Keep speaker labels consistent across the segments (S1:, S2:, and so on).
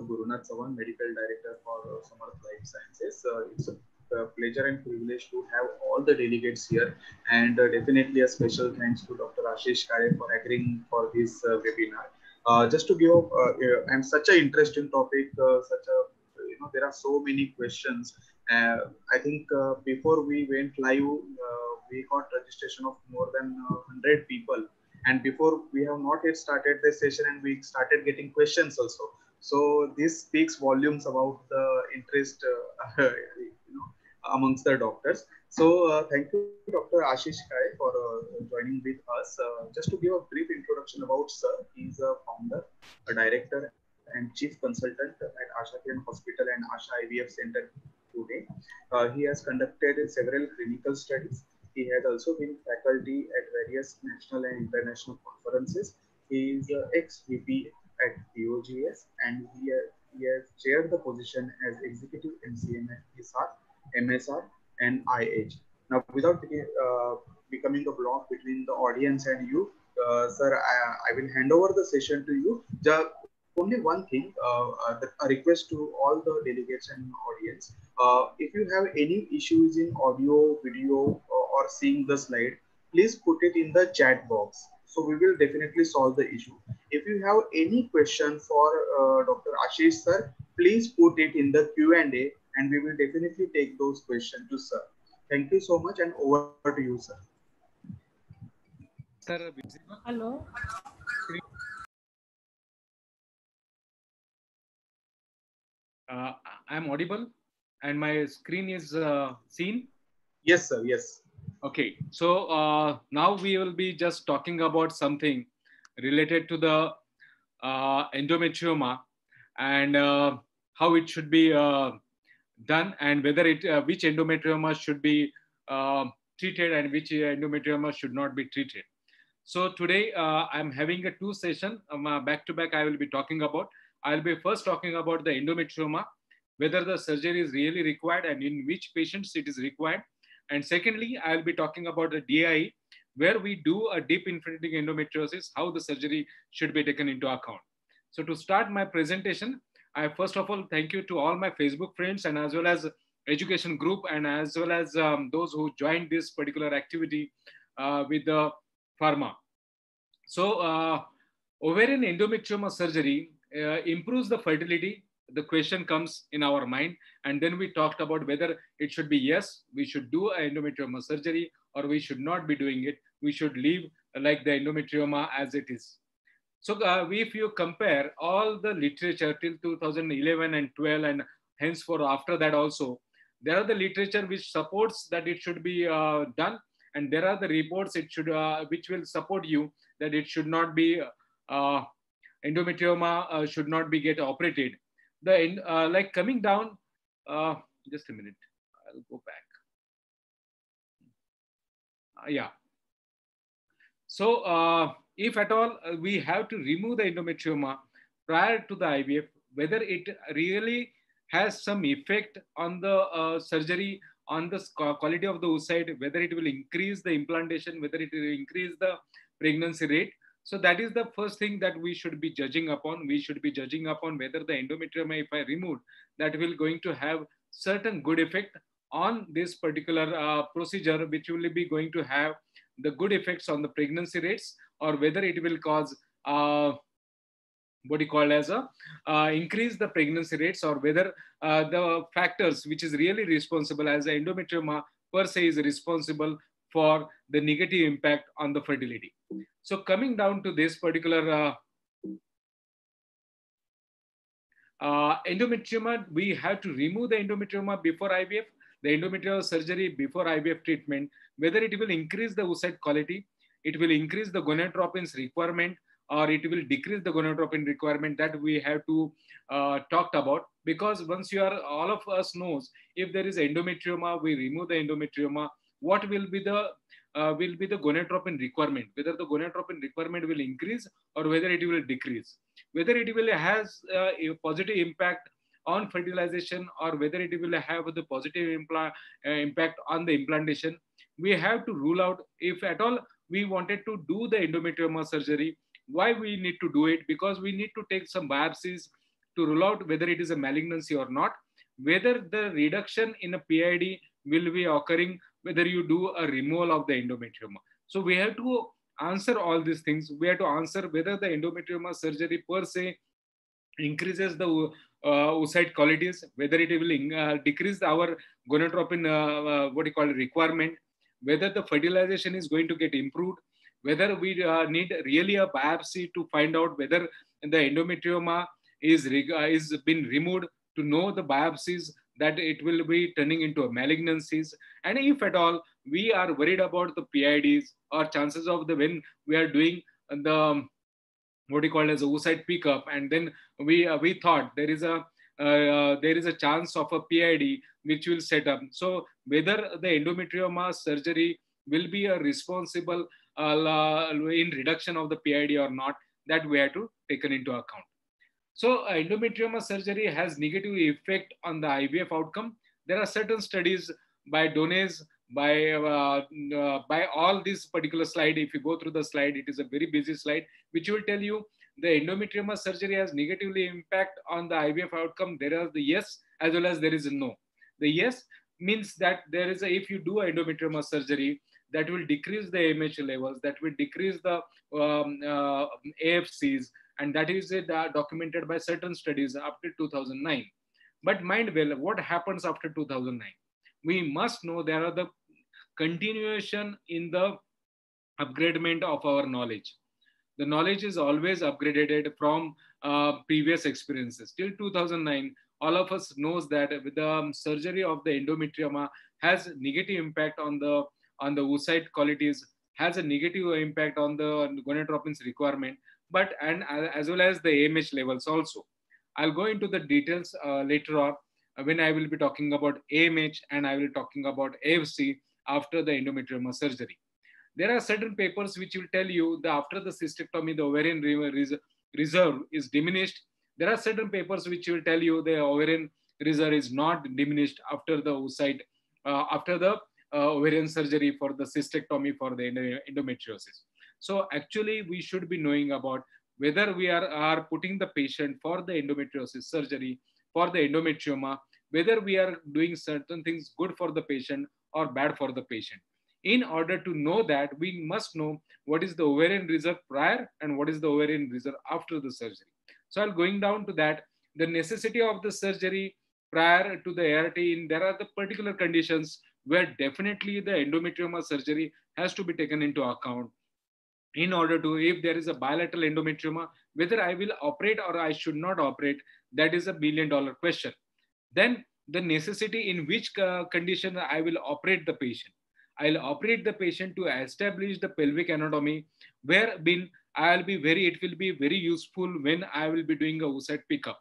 S1: Gurunath Sawan, Medical Director for Samarth Life Sciences. It's a pleasure and privilege to have all the delegates here, and definitely a special thanks to Dr. Ashish Kare for agreeing for this webinar. Just to give, and such an interesting topic, such a there are so many questions. I think before we went live, we got registration of more than 100 people, and before we have not yet started the session, and we started getting questions also. So this speaks volumes about the interest, amongst the doctors. So thank you, Dr. Ashish Kai, for joining with us. Just to give a brief introduction about Sir, he is a founder, a director, and chief consultant at Asha Kiran Hospital and Asha IVF Center today. He has conducted several clinical studies. He has also been faculty at various national and international conferences. He is ex-VP at POGS, and he has chaired the position as executive MCM at ISAR, MSR, and IH. Now, without becoming a block between the audience and you, sir, I will hand over the session to you. Only one thing, a request to all the delegates and audience. If you have any issues in audio, video, or seeing the slide, please put it in the chat box. So we will definitely solve the issue. If you have any question for Dr. Ashish sir, please put it in the Q&A, and we will definitely take those questions to sir. Thank you so much, and over to you, sir.
S2: Sir,
S3: hello.
S2: I'm audible and my screen is seen?
S1: Yes, sir. Yes.
S2: Okay. So now we will be just talking about something related to the endometrioma and how it should be done, and whether which endometrioma should be treated and which endometrioma should not be treated. So today I'm having a two session back to back. I will be talking about. I'll be first talking about the endometrioma, whether the surgery is really required and in which patients it is required. And secondly, I'll be talking about the DI, where we do a deep infiltrating endometriosis, how the surgery should be taken into account. So to start my presentation, I first of all thank you to all my Facebook friends and as well as education group and as well as those who joined this particular activity with the pharma. So ovarian endometrioma surgery improves the fertility. The question comes in our mind, and then we talked about whether it should be yes, we should do endometrioma surgery, or we should not be doing it. We should leave like the endometrioma as it is. So if you compare all the literature till 2011 and 12 and henceforth after that also, there are the literature which supports that it should be done, and there are the reports it should which will support you that it should not be endometrioma should not be get operated. The like coming down, just a minute, I'll go back. Yeah. So if at all we have to remove the endometrioma prior to the IVF, whether it really has some effect on the surgery, on the quality of the oocyte, whether it will increase the implantation, whether it will increase the pregnancy rate. So that is the first thing that we should be judging upon. We should be judging upon whether the endometrioma, if I remove, that will going to have certain good effect on this particular procedure, which will be going to have the good effects on the pregnancy rates, or whether it will cause what you call as a increase the pregnancy rates, or whether the factors which is really responsible as the endometrioma per se is responsible for the negative impact on the fertility. So coming down to this particular endometrioma, we have to remove the endometrioma before IVF, the endometrial surgery before IVF treatment, whether it will increase the oocyte quality, it will increase the gonadotropins requirement, or it will decrease the gonadotropin requirement, that we have to talk about. Because once you are, all of us knows, if there is endometrioma, we remove the endometrioma, what will be the gonadotropin requirement, whether the gonadotropin requirement will increase or whether it will decrease, whether it will has a positive impact on fertilization or whether it will have the positive impact on the implantation. We have to rule out, if at all we wanted to do the endometrioma surgery, why we need to do it, because we need to take some biopsies to rule out whether it is a malignancy or not, whether the reduction in a PID will be occurring, whether you do a removal of the endometrioma. So we have to answer all these things. We have to answer whether the endometrioma surgery per se increases the oocyte qualities, whether it will decrease our gonadotropin, what you call requirement, whether the fertilization is going to get improved, whether we need really a biopsy to find out whether the endometrioma is been removed, to know the biopsies that it will be turning into a malignancies. And if at all we are worried about the PIDs or chances of the when we are doing the what you call as a oocyte pickup, and then we thought there is a chance of a PID which will set up. So whether the endometrioma surgery will be a responsible in reduction of the PID or not, that we have to taken into account. So endometrioma surgery has negative effect on the IVF outcome. There are certain studies by Dones, by all this particular slide. If you go through the slide, it is a very busy slide, which will tell you the endometrioma surgery has negatively impact on the IVF outcome. There are the yes as well as there is a no. The yes means that there is a, if you do endometrioma surgery, that will decrease the AMH levels, that will decrease the AFCs, and that is documented by certain studies up to 2009. But mind well, what happens after 2009? We must know there are the continuation in the upgradement of our knowledge. The knowledge is always upgraded from previous experiences. Till 2009, all of us knows that with the surgery of the endometrioma has negative impact on the oocyte qualities, has a negative impact on the gonadotropin's requirement, but and as well as the AMH levels also. I'll go into the details later on when I will be talking about AMH and I will talking about AFC after the endometrioma surgery. There are certain papers which will tell you that after the cystectomy, the ovarian reserve is diminished. There are certain papers which will tell you the ovarian reserve is not diminished after the oocyte, after the ovarian surgery for the cystectomy for the endometriosis. So actually, we should be knowing about whether we are putting the patient for the endometriosis surgery, for the endometrioma, whether we are doing certain things good for the patient or bad for the patient. In order to know that, we must know what is the ovarian reserve prior and what is the ovarian reserve after the surgery. So I'll going down to that. The necessity of the surgery prior to the ART, there are the particular conditions where definitely the endometrioma surgery has to be taken into account. In order to, if there is a bilateral endometrioma, whether I will operate or I should not operate, that is $1 million question. Then the necessity in which condition I will operate the patient. I'll operate the patient to establish the pelvic anatomy, where it will be very useful when I will be doing a oocyte pickup.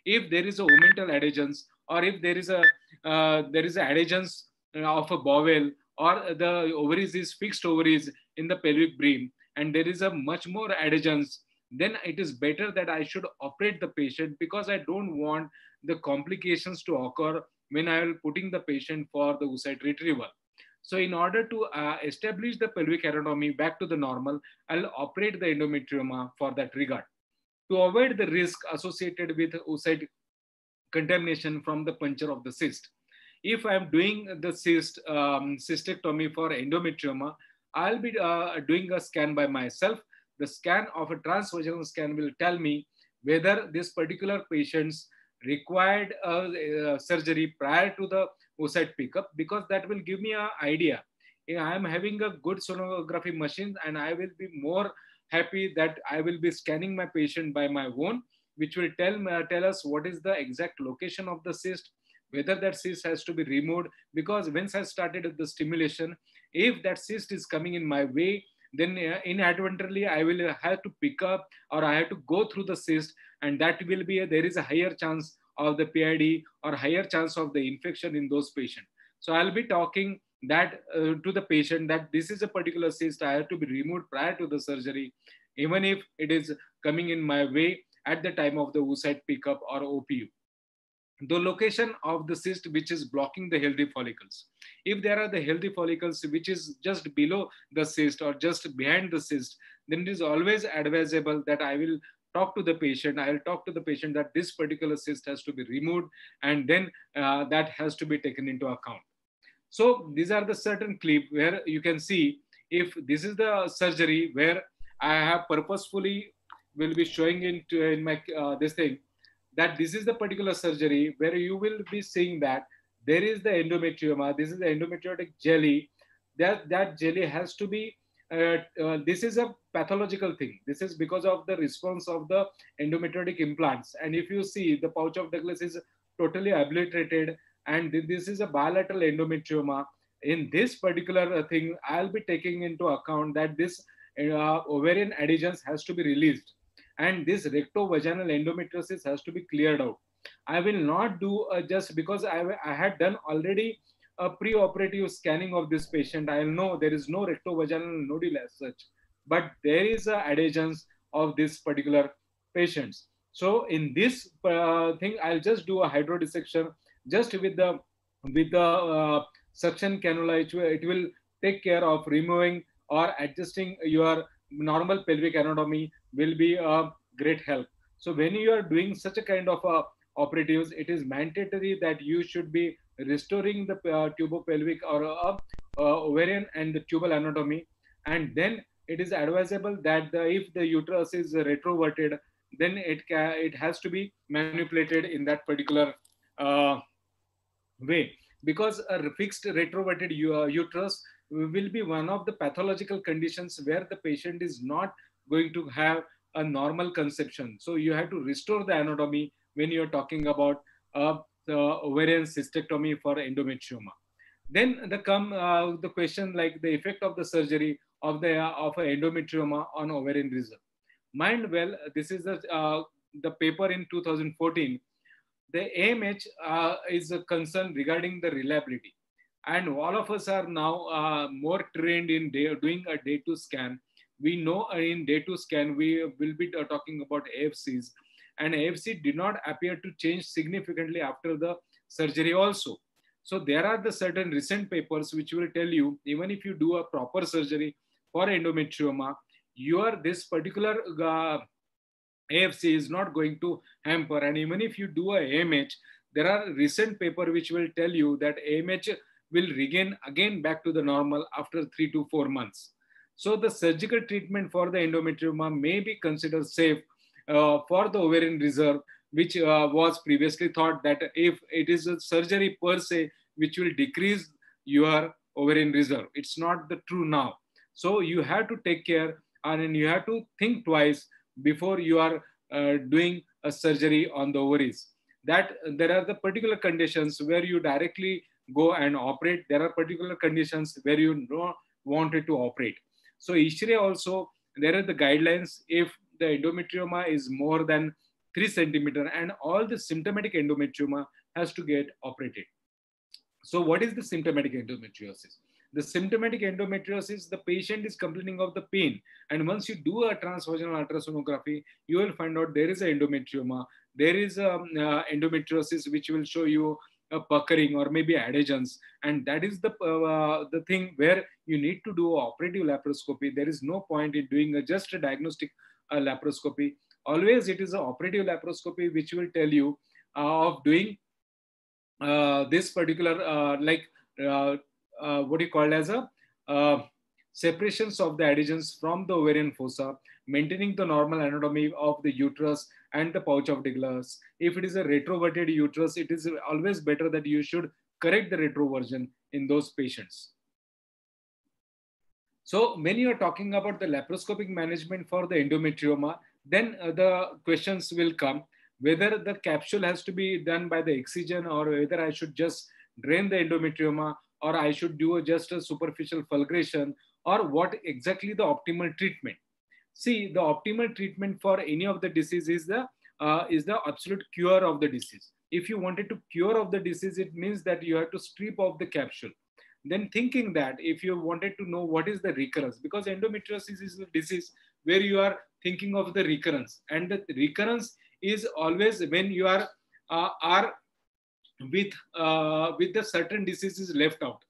S2: If there is a omental adhesions, or if there is adhesions of a bowel, or the ovaries is fixed ovaries in the pelvic brim, and there is a much more adhesions, then it is better that I should operate the patient, because I don't want the complications to occur when I will putting the patient for the oocyte retrieval. So in order to establish the pelvic anatomy back to the normal, I'll operate the endometrioma for that regard. To avoid the risk associated with oocyte contamination from the puncture of the cyst. If I'm doing the cystectomy for endometrioma, I'll be doing a scan by myself. The scan of a transvaginal scan will tell me whether this particular patient's required surgery prior to the oocyte pickup, because that will give me an idea. I am having a good sonography machine, and I will be more happy that I will be scanning my patient by my own, which will tell us what is the exact location of the cyst, whether that cyst has to be removed. Because once I started the stimulation, if that cyst is coming in my way, then inadvertently I will have to pick up, or I have to go through the cyst, and that will be there is a higher chance of the PID or higher chance of the infection in those patients. So I'll be talking that to the patient that this is a particular cyst, I have to be removed prior to the surgery, even if it is coming in my way at the time of the oocyte pickup or OPU. The location of the cyst which is blocking the healthy follicles. If there are the healthy follicles which is just below the cyst or just behind the cyst, then it is always advisable that I will talk to the patient. I'll talk to the patient that this particular cyst has to be removed, and then that has to be taken into account. So these are the certain clip where you can see if this is the surgery where I have purposefully will be showing in my this thing, that this is the particular surgery where you will be seeing that there is the endometrioma. This is the endometriotic jelly. That jelly has to be. This is a pathological thing. This is because of the response of the endometriotic implants. And if you see, the pouch of Douglas is totally obliterated, and this is a bilateral endometrioma. In this particular thing, I'll be taking into account that this ovarian adhesions has to be released, and this rectovaginal endometriosis has to be cleared out. I will not do just because I had done already a pre-operative scanning of this patient. I'll know there is no rectovaginal nodule as such, but there is adhesions of this particular patients. So in this thing, I'll just do a hydrodissection just with the suction cannula. It will take care of removing or adjusting your normal pelvic anatomy, will be a great help. So when you are doing such a kind of operatives, it is mandatory that you should be restoring the tubopelvic or ovarian and the tubal anatomy. And then it is advisable that if the uterus is retroverted, then it has to be manipulated in that particular uh, way, because a fixed retroverted uterus will be one of the pathological conditions where the patient is not going to have a normal conception. So you have to restore the anatomy when you're talking about the ovarian cystectomy for endometrioma. Then the question like the effect of the surgery of a endometrioma on ovarian reserve. Mind well, this is the paper in 2014. The AMH is a concern regarding the reliability. And all of us are now more trained in doing a day 2 scan. We know in day 2 scan, we will be talking about AFCs. And AFC did not appear to change significantly after the surgery also. So there are the certain recent papers which will tell you, even if you do a proper surgery for endometrioma, this particular AFC is not going to hamper. And even if you do a AMH, there are recent paper which will tell you that AMH will regain again back to the normal after 3 to 4 months. So the surgical treatment for the endometrioma may be considered safe for the ovarian reserve, which was previously thought that if it is a surgery per se, which will decrease your ovarian reserve. It's not the true now. So you have to take care and you have to think twice before you are doing a surgery on the ovaries. That there are the particular conditions where you directly go and operate. There are particular conditions where you don't want it to operate. So ISHRE also, there are the guidelines if the endometrioma is more than 3 centimeter and all the symptomatic endometrioma has to get operated. So what is the symptomatic endometriosis? The symptomatic endometriosis, the patient is complaining of the pain. And once you do a transvaginal ultrasonography, you will find out there is an endometrioma. There is a endometriosis which will show you a puckering or maybe adhesions. And that is the thing where you need to do operative laparoscopy. There is no point in doing just a diagnostic laparoscopy. Always it is an operative laparoscopy which will tell you of doing this particular what you call as a separations of the adhesions from the ovarian fossa, maintaining the normal anatomy of the uterus and the pouch of Douglas. If it is a retroverted uterus, it is always better that you should correct the retroversion in those patients. So when you are talking about the laparoscopic management for the endometrioma, then the questions will come whether the capsule has to be done by the excision or whether I should just drain the endometrioma or I should do just a superficial fulguration, or what exactly the optimal treatment. See, the optimal treatment for any of the disease is the absolute cure of the disease. If you wanted to cure of the disease, it means that you have to strip off the capsule. Then thinking that if you wanted to know what is the recurrence, because endometriosis is a disease where you are thinking of the recurrence, and the recurrence is always when you are with the certain diseases left out.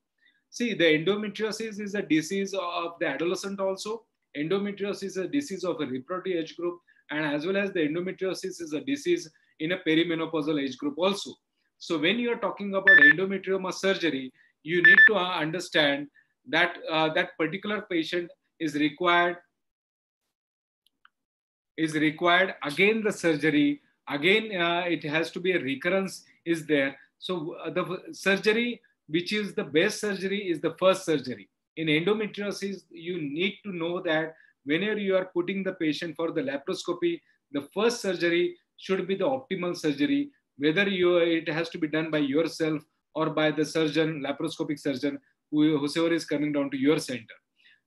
S2: See, the endometriosis is a disease of the adolescent also. Endometriosis is a disease of a reproductive age group. and as well as the endometriosis is a disease in a perimenopausal age group also. So when you are talking about endometrioma surgery, you need to understand that that particular patient is required again the surgery again. It has to be a recurrence is there. So the surgery which is the best surgery is the first surgery. In endometriosis, you need to know that whenever you are putting the patient for the laparoscopy, the first surgery should be the optimal surgery, whether it has to be done by yourself or by the surgeon, laparoscopic surgeon, whoever is coming down to your center.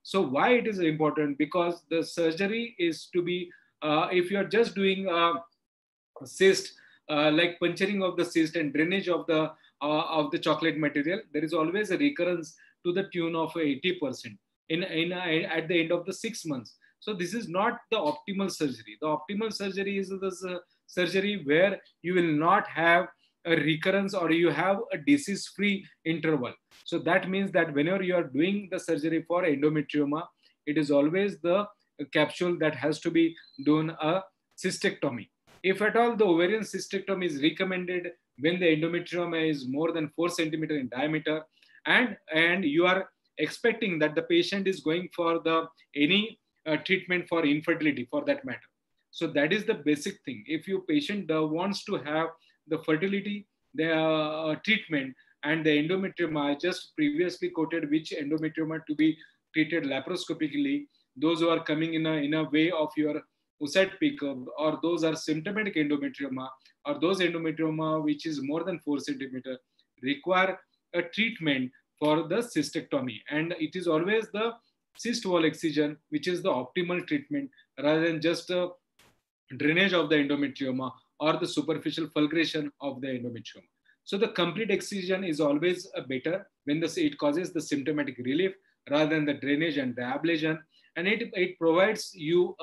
S2: So why it is important? Because the surgery is to be, if you are just doing cyst, like puncturing of the cyst and drainage of the chocolate material, there is always a recurrence to the tune of 80% at the end of the 6 months. So this is not the optimal surgery. The optimal surgery is the surgery where you will not have a recurrence or you have a disease-free interval. So that means that whenever you are doing the surgery for endometrioma, it is always the capsule that has to be done a cystectomy. If at all the ovarian cystectomy is recommended when the endometrioma is more than 4 centimeter in diameter, and you are expecting that the patient is going for the any treatment for infertility for that matter. So that is the basic thing. If your patient wants to have the fertility the treatment and the endometrioma, I just previously quoted which endometrioma to be treated laparoscopically. Those who are coming in a way of your oocyte pickup, or those are symptomatic endometrioma, or those endometrioma which is more than 4 centimeter, require a treatment for the cystectomy. And it is always the cyst wall excision which is the optimal treatment, rather than just a drainage of the endometrioma or the superficial fulguration of the endometrium. So the complete excision is always better when it causes the symptomatic relief rather than the drainage and the ablation. And it provides you,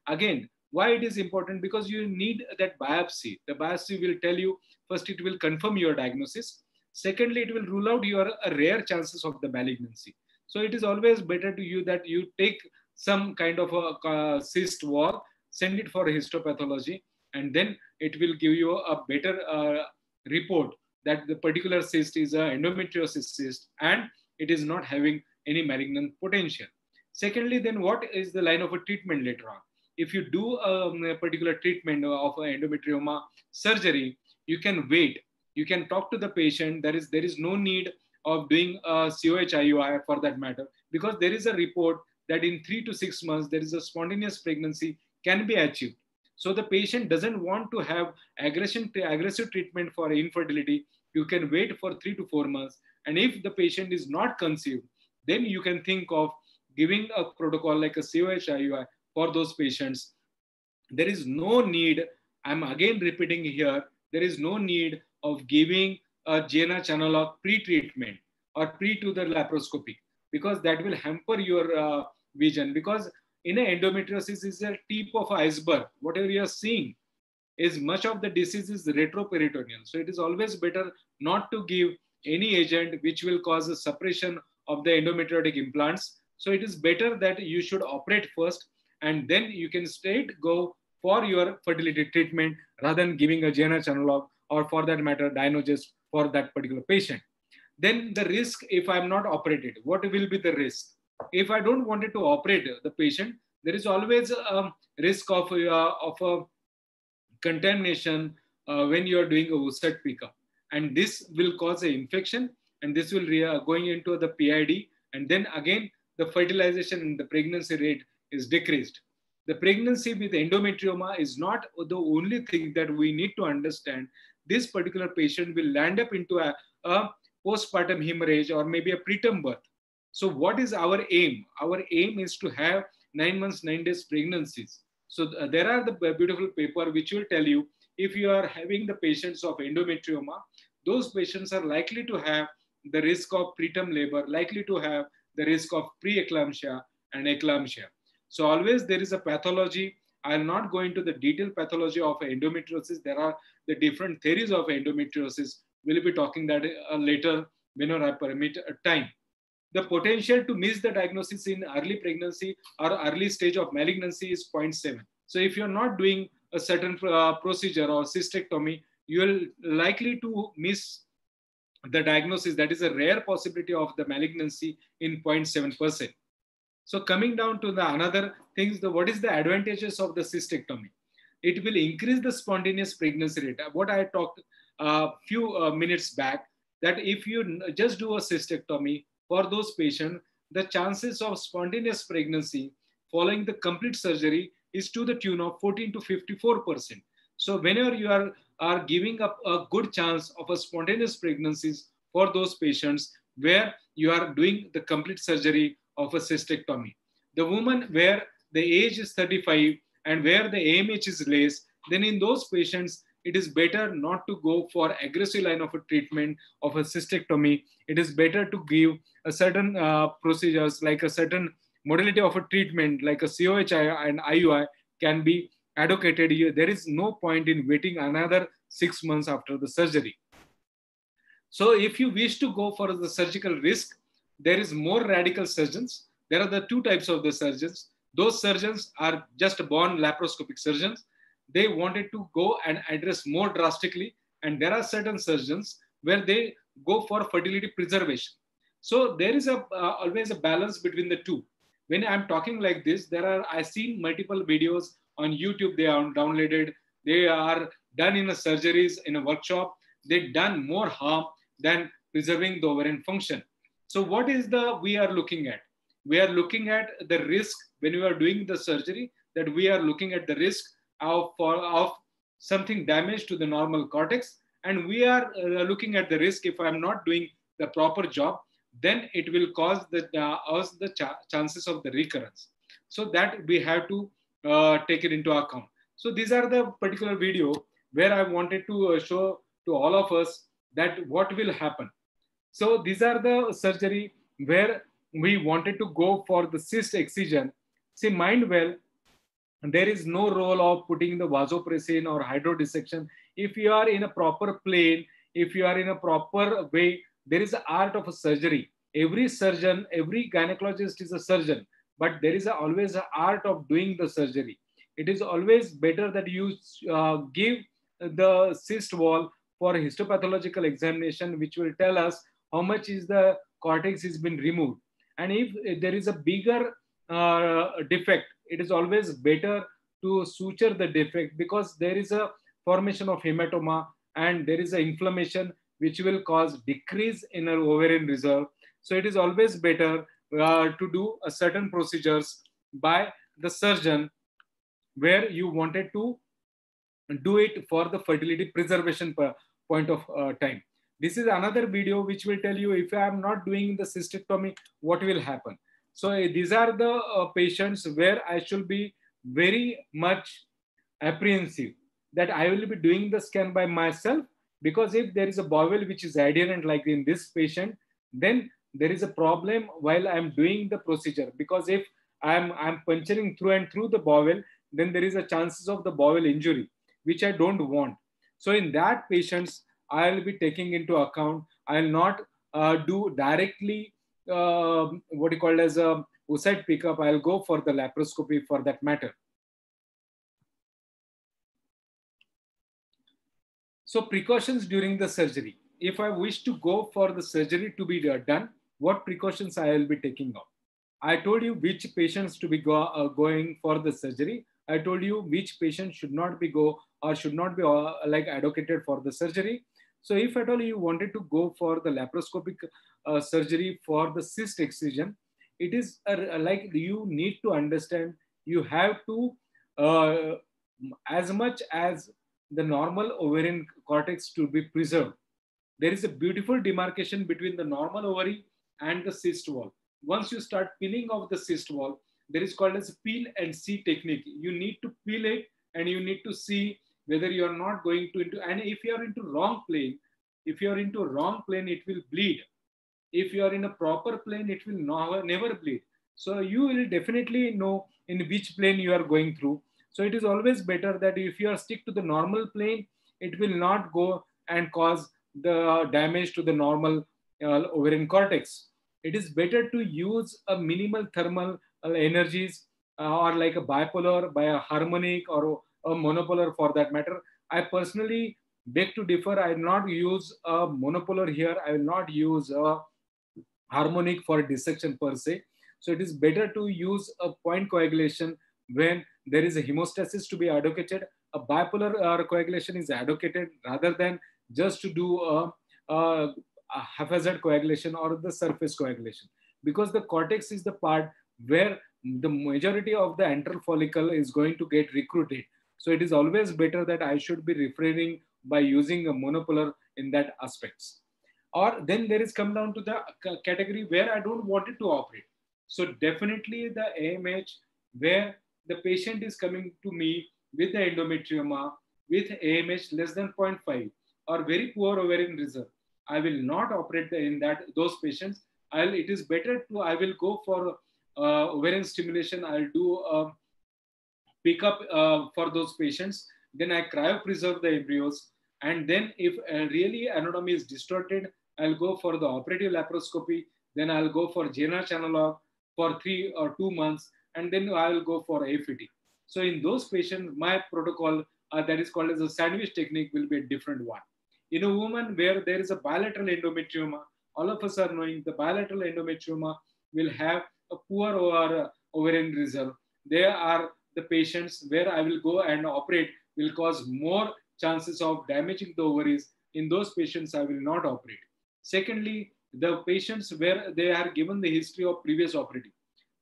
S2: again, why it is important? Because you need that biopsy. The biopsy will tell you, first it will confirm your diagnosis. Secondly, it will rule out your rare chances of the malignancy. So it is always better to you that you take some kind of a cyst wall, send it for histopathology, and then it will give you a better report that the particular cyst is an endometriosis cyst and it is not having any malignant potential. Secondly, then what is the line of a treatment later on? If you do a particular treatment of endometrioma surgery, you can wait. You can talk to the patient. There is no need of doing a COH-IUI for that matter, because there is a report that in 3 to 6 months, there is a spontaneous pregnancy can be achieved. So the patient doesn't want to have aggressive treatment for infertility. You can wait for 3 to 4 months. And if the patient is not conceived, then you can think of giving a protocol like a COH-IUI for those patients. There is no need, I'm again repeating here, there is no need of giving a GnRH analog pre-treatment or pre to the laparoscopy, because that will hamper your vision. Because in a endometriosis is a tip of iceberg. Whatever you are seeing is much of the disease is retroperitoneal. So it is always better not to give any agent which will cause a suppression of the endometriotic implants. So it is better that you should operate first, and then you can straight go for your fertility treatment rather than giving a GnRH analog or for that matter Dynogest for that particular patient. Then the risk, if I'm not operated, what will be the risk? If I don't want to operate the patient, there is always a risk of a contamination when you are doing a oocyte pickup, and this will cause an infection, and this will going into the PID, and then again the fertilization and the pregnancy rate is decreased. The pregnancy with endometrioma is not the only thing that we need to understand. This particular patient will land up into a postpartum hemorrhage or maybe a preterm birth. So what is our aim? Our aim is to have 9 months, 9 days pregnancies. So there are the beautiful paper which will tell you if you are having the patients of endometrioma, those patients are likely to have the risk of preterm labor, likely to have the risk of preeclampsia and eclampsia. So always there is a pathology. I'll not go into the detailed pathology of endometriosis. There are the different theories of endometriosis. We'll be talking that later whenever I permit time. The potential to miss the diagnosis in early pregnancy or early stage of malignancy is 0.7. So if you're not doing a certain procedure or cystectomy, you will likely to miss the diagnosis. That is a rare possibility of the malignancy in 0.7%. So coming down to the another things, what is the advantages of the cystectomy? It will increase the spontaneous pregnancy rate. What I talked a few minutes back, that if you just do a cystectomy for those patients, the chances of spontaneous pregnancy following the complete surgery is to the tune of 14 to 54%. So whenever you are giving up a good chance of a spontaneous pregnancies for those patients where you are doing the complete surgery of a cystectomy. The woman where the age is 35 and where the AMH is less, then in those patients, it is better not to go for aggressive line of a treatment of a cystectomy. It is better to give a certain procedures like a certain modality of a treatment like a COHI and IUI can be advocated. There is no point in waiting another 6 months after the surgery. So if you wish to go for the surgical risk, there is more radical surgeons. There are the two types of the surgeons. Those surgeons are just born laparoscopic surgeons. They wanted to go and address more drastically. And there are certain surgeons where they go for fertility preservation. So there is always a balance between the two. When I'm talking like this, I've seen multiple videos on YouTube. They are downloaded. They are done in a surgeries in a workshop. They've done more harm than preserving the ovarian function. So what is we are looking at? We are looking at the risk when we are doing the surgery, that we are looking at the risk of something damage to the normal cortex. And we are looking at the risk if I'm not doing the proper job, then it will cause us the chances of the recurrence. So that we have to take it into account. So these are the particular video where I wanted to show to all of us that what will happen. So these are the surgery where we wanted to go for the cyst excision. See, mind well, there is no role of putting the vasopressin or hydrodissection. If you are in a proper plane, if you are in a proper way, there is an art of a surgery. Every surgeon, every gynecologist is a surgeon, but there is always an art of doing the surgery. It is always better that you give the cyst wall for histopathological examination, which will tell us how much is the cortex has been removed. And if there is a bigger defect, it is always better to suture the defect, because there is a formation of hematoma and there is an inflammation which will cause decrease in our ovarian reserve. So it is always better to do a certain procedures by the surgeon where you wanted to do it for the fertility preservation point of time. This is another video which will tell you if I am not doing the cystectomy, what will happen. So these are the patients where I should be very much apprehensive that I will be doing the scan by myself, because if there is a bowel which is adherent like in this patient, then there is a problem while I'm doing the procedure, because if I'm puncturing through and through the bowel, then there is a chances of the bowel injury, which I don't want. So in that patients, I'll be taking into account. I'll not do directly what you call as a oocyte pickup. I'll go for the laparoscopy for that matter. So precautions during the surgery. If I wish to go for the surgery to be done, what precautions I will be taking off? I told you which patients to be going for the surgery. I told you which patients should not be go or should not be like advocated for the surgery. So if at all you wanted to go for the laparoscopic surgery for the cyst excision, it is like you need to understand, you have to, as much as the normal ovarian cortex to be preserved. There is a beautiful demarcation between the normal ovary and the cyst wall. Once you start peeling off the cyst wall, there is called as peel and see technique. You need to peel it and you need to see whether you are not going to into, and if you are into wrong plane, it will bleed. If you are in a proper plane, it will never bleed. So you will definitely know in which plane you are going through. So it is always better that if you are stick to the normal plane, it will not go and cause the damage to the normal ovarian cortex. It is better to use a minimal thermal energies or like a bipolar, by a harmonic, or a monopolar for that matter. I personally beg to differ. I will not use a monopolar here. I will not use a harmonic for dissection per se. So it is better to use a point coagulation when there is a hemostasis to be advocated. A bipolar coagulation is advocated rather than just to do a haphazard coagulation or the surface coagulation, because the cortex is the part where the majority of the antral follicle is going to get recruited. So it is always better that I should be refraining by using a monopolar in that aspects. Or then there is come down to the category where I don't want it to operate. So definitely the AMH where the patient is coming to me with the endometrioma with AMH less than 0.5 or very poor ovarian reserve, I will not operate in those patients. It is better to, I will go for ovarian stimulation. I'll do pick up for those patients. Then I cryopreserve the embryos. And then if really anatomy is distorted, I'll go for the operative laparoscopy. Then I'll go for JNRH analog for 3 or 2 months. And then I will go for AFET. So in those patients, my protocol that is called as a sandwich technique will be a different one. In a woman where there is a bilateral endometrioma, all of us are knowing the bilateral endometrioma will have a poor ovarian reserve. They are the patients where I will go and operate will cause more chances of damaging the ovaries. In those patients, I will not operate. Secondly, the patients where they are given the history of previous operating.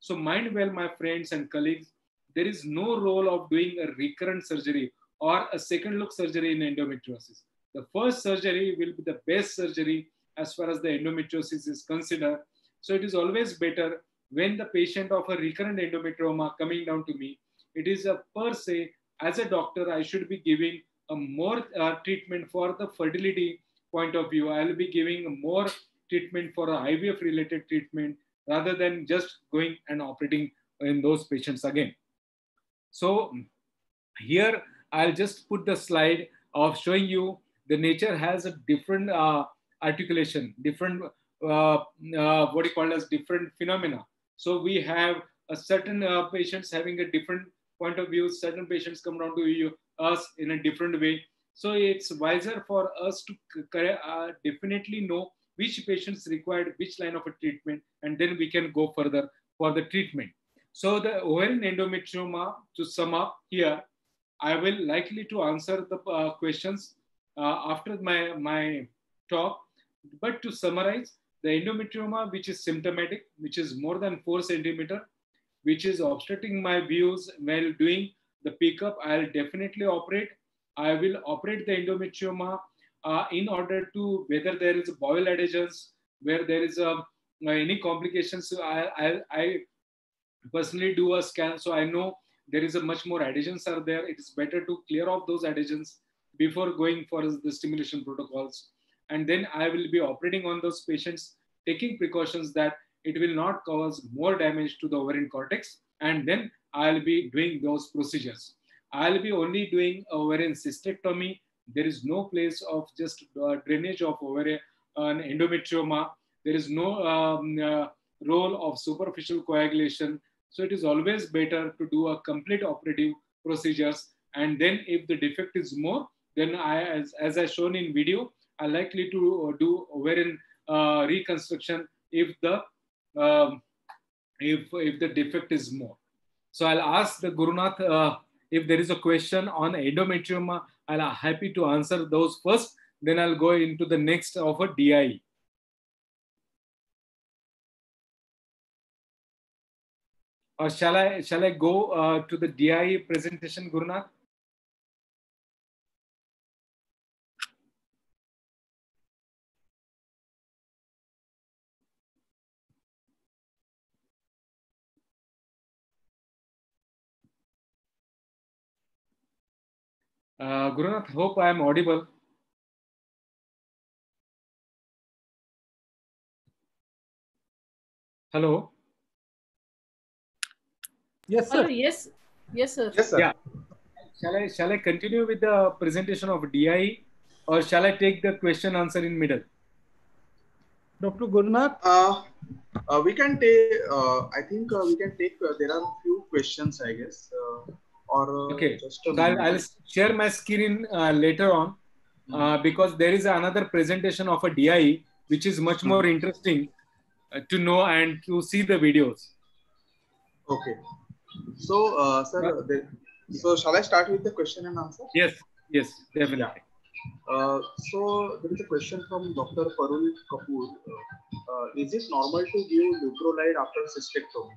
S2: So mind well, my friends and colleagues, there is no role of doing a recurrent surgery or a second look surgery in endometriosis. The first surgery will be the best surgery as far as the endometriosis is considered. So it is always better when the patient of a recurrent endometrioma coming down to me, it is a per se, as a doctor, I should be giving a more treatment for the fertility point of view. I will be giving more treatment for IVF related treatment rather than just going and operating in those patients again. So here I'll just put the slide of showing you the nature has a different articulation, different what you call as different phenomena. So we have a certain patients having a different point of view, certain patients come down to us in a different way. So it's wiser for us to definitely know which patients required which line of a treatment, and then we can go further for the treatment. So the ovarian endometrioma, to sum up here, I will likely to answer the questions after my talk. But to summarize, the endometrioma, which is symptomatic, which is more than 4 centimeter, which is obstructing my views while doing the pickup, I'll definitely operate. I will operate the endometrioma in order to whether there is bowel adhesions, where there is any complications. So I personally do a scan, so I know there is a much more adhesions are there. It is better to clear off those adhesions before going for the stimulation protocols. And then I will be operating on those patients, taking precautions that it will not cause more damage to the ovarian cortex. And then I'll be doing those procedures. I'll be only doing ovarian cystectomy. There is no place of just drainage of ovarian endometrioma. There is no role of superficial coagulation. So it is always better to do a complete operative procedures. And then if the defect is more, then as I shown in video, are likely to do ovarian reconstruction if the defect is more. So I'll ask the Gurunath if there is a question on endometrioma. I'll be happy to answer those first. Then I'll go into the next of a DIE. Or shall I go to the DIE presentation, Gurunath? Gurunath, hope I am audible. Hello.
S3: Yes, sir.
S4: Hello, yes. Yes, sir.
S1: Yes, sir.
S2: Yeah. Shall I continue with the presentation of DIE, or shall I take the question answer in middle?
S3: Dr. Gurnath?
S1: We can take. I think we can take. There are a few questions, I guess.
S2: Okay,
S1: Just a
S2: so I'll
S1: moment.
S2: share my screen later on because there is another presentation of a DIE which is much more interesting to know and to see the videos.
S1: Okay. So, sir, so shall I start with the question and answer?
S2: Yes, yes, definitely.
S1: Yeah. So there is a question from Dr. Parul Kapoor. Is it normal to give leuprolide after cystectomy?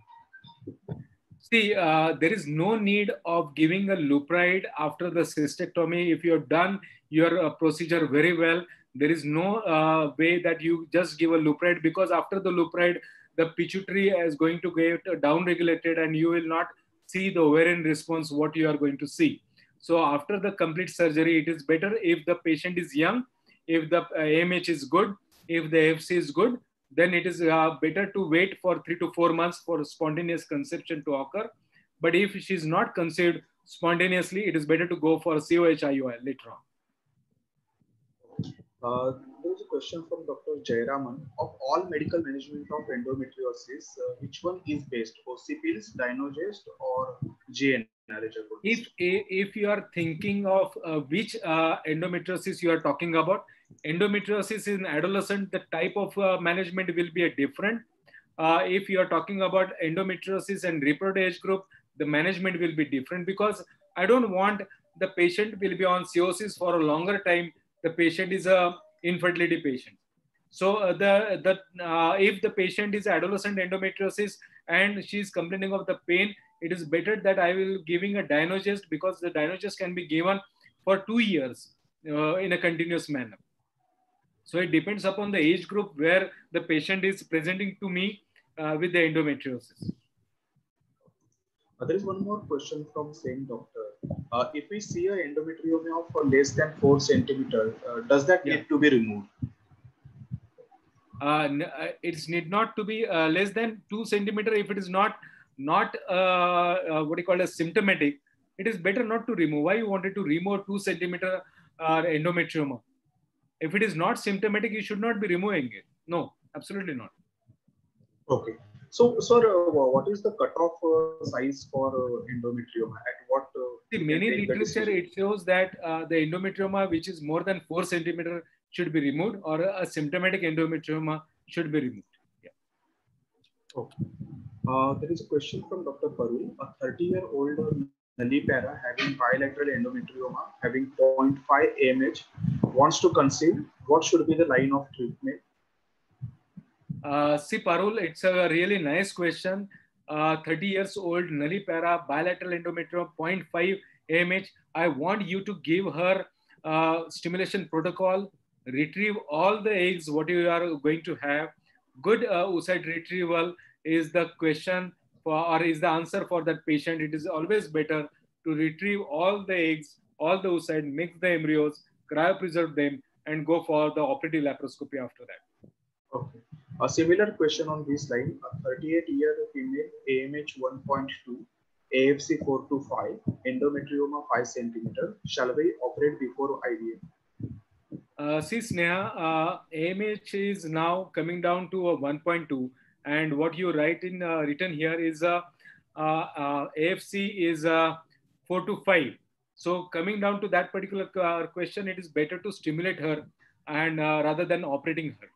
S2: See, there is no need of giving a lupride after the cystectomy. If you have done your procedure very well, there is no way that you just give a lupride, because after the lupride, the pituitary is going to get down-regulated and you will not see the ovarian response, what you are going to see. So after the complete surgery, it is better if the patient is young, if the AMH is good, if the FC is good, then it is better to wait for 3 to 4 months for spontaneous conception to occur. But if she is not conceived spontaneously, it is better to go for COH-IUI later on.
S1: There is a question from Dr. Jayaraman. Of all medical management of endometriosis, which one is best? OC pills, Dynogest, or GnRH?
S2: If you are thinking of which endometriosis you are talking about, endometriosis in adolescent, the type of management will be a different. If you are talking about endometriosis and reproductive age group, the management will be different, because I don't want the patient will be on cirrhosis for a longer time. The patient is a infertility patient. So if the patient is adolescent endometriosis and she is complaining of the pain, it is better that I will giving a Dynogest, because the Dynogest can be given for 2 years in a continuous manner. So it depends upon the age group where the patient is presenting to me with the endometriosis.
S1: There is one more question from same doctor. If we see a endometrioma for less than 4 centimeters, does that need to be removed?
S2: It need not to be less than 2 centimeters. If it is not what you call as symptomatic, it is better not to remove. Why you wanted to remove 2 centimeter endometrioma? If it is not symptomatic, you should not be removing it. No, absolutely not.
S1: Okay. So, sir, what is the cutoff size for endometrioma? At what?
S2: Many literature, it shows that the endometrioma which is more than 4 centimeter should be removed, or a symptomatic endometrioma should be removed. Yeah.
S1: Okay. There is a question from Dr. Parul. A 30-year-old nullipara having bilateral endometrioma, having 0.5 AMH, wants to conceive. What should be the line of treatment?
S2: See, Parul, it's a really nice question. 30 years old, nullipara, bilateral endometrium, 0.5 AMH. I want you to give her stimulation protocol, retrieve all the eggs, what you are going to have. Good oocyte retrieval is the question or is the answer for that patient. It is always better to retrieve all the eggs, all the oocyte, mix the embryos, cryopreserve them, and go for the operative laparoscopy after that.
S1: Okay. A similar question on this line, a 38-year female, AMH 1.2, AFC 4 to 5, endometrioma 5 centimeter. Shall we operate before IVF?
S2: See, Sneha, AMH is now coming down to a 1.2, and what you write in written here is AFC is 4 to 5. So coming down to that particular question, it is better to stimulate her and rather than operating her.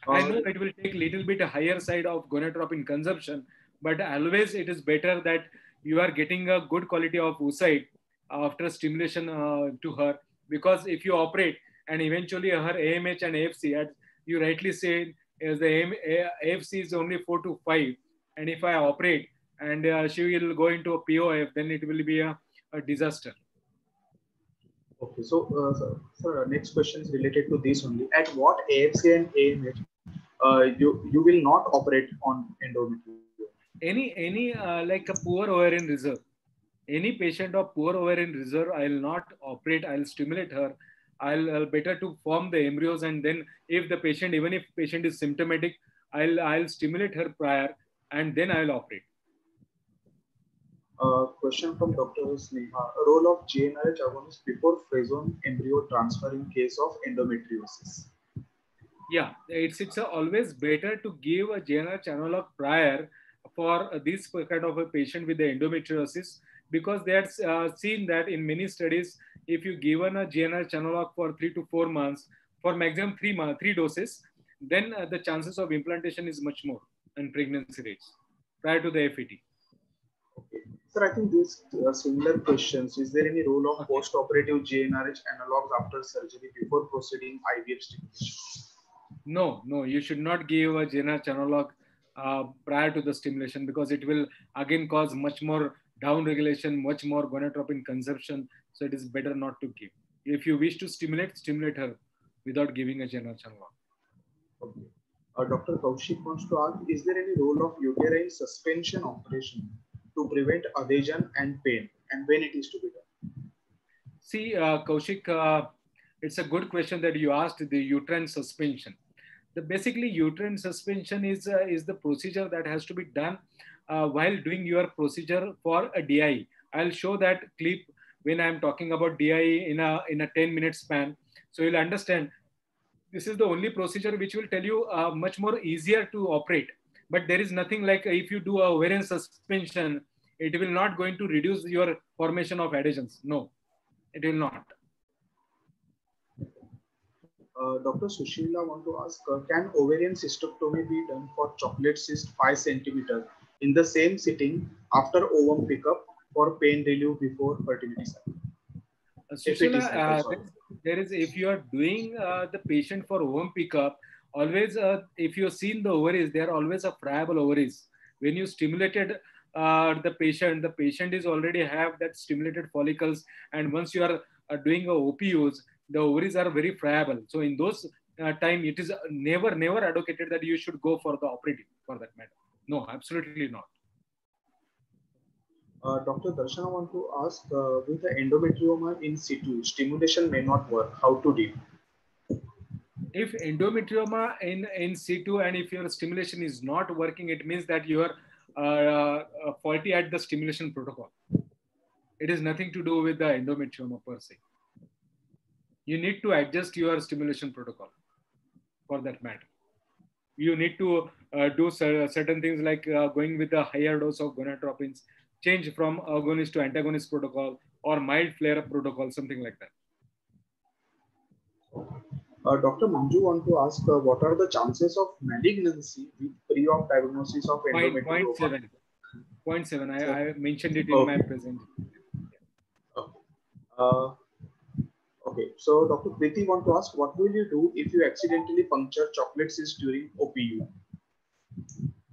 S2: I know it will take a little bit higher side of gonadotropin consumption, but always it is better that you are getting a good quality of oocyte after stimulation to her, because if you operate and eventually her AMH and AFC, as you rightly said, is the AFC is only 4 to 5, and if I operate and she will go into a POF, then it will be a disaster.
S1: Okay, so sir, next question is related to this only. At what AFC and AMH you will not operate on endometrioma?
S2: Any like a poor ovarian reserve, any patient of poor ovarian reserve, I will not operate. I'll stimulate her. I'll better to form the embryos, and then if the patient, even if patient is symptomatic, I'll stimulate her prior, and then I'll operate.
S1: Question from Dr. Sneha. Role of GnRH agonist before Frazone embryo transfer in case of endometriosis.
S2: Yeah, it's always better to give a GnRH analog prior for this kind of a patient with the endometriosis, because they had seen that in many studies, if you given a GnRH analog for 3 to 4 months, for maximum 3 months, 3 doses, then the chances of implantation is much more and pregnancy rates prior to the FET.
S1: Okay. Sir, I think these similar questions. Is there any role of
S2: Okay.
S1: post-operative GnRH analogs after surgery before proceeding IVF stimulation?
S2: No, you should not give a GnRH analog prior to the stimulation, because it will again cause much more down regulation, much more gonadotropin consumption. So it is better not to give. If you wish to stimulate her without giving a GnRH analog.
S1: Okay. Dr. Kaushik wants to ask, is there any role of uterine suspension operation to prevent adhesion and pain, and when it is to be done?
S2: See, Kaushik, it's a good question that you asked, the uterine suspension. Basically, uterine suspension is the procedure that has to be done while doing your procedure for a DI. I'll show that clip when I'm talking about DI in a 10-minute span. So you'll understand this is the only procedure which will tell you much more easier to operate. But there is nothing like if you do a ovarian suspension, it will not going to reduce your formation of adhesions. No, it will not.
S1: Dr. Sushila want to ask, can ovarian cystectomy be done for chocolate cyst 5 centimeter in the same sitting after ovum pickup for pain relief before fertility cycle? FET
S2: Sushila,
S1: cycle, sorry.
S2: there is, if you are doing the patient for ovum pickup, always if you've seen the ovaries, they are always a friable ovaries. When you stimulated the patient is already have that stimulated follicles, and once you are doing a OPUs, the ovaries are very friable. So in those time, it is never advocated that you should go for the operative for that matter. No, absolutely not.
S1: Dr. Darshana want to ask, with the endometrioma in situ, stimulation may not work. How to deal?
S2: If endometrioma in situ and if your stimulation is not working, it means that you are faulty at the stimulation protocol. It is nothing to do with the endometrioma per se. You need to adjust your stimulation protocol for that matter. You need to do certain things like going with a higher dose of gonadotropins, change from agonist to antagonist protocol, or mild flare-up protocol, something like that.
S1: Dr. Manju want to ask, what are the chances of malignancy with pre-op diagnosis of endometrioma?
S2: 0.7. I mentioned it in
S1: Okay.
S2: my presentation.
S1: Uh, okay, so Dr. Preeti want to ask, what will you do if you accidentally puncture chocolate cyst during OPU?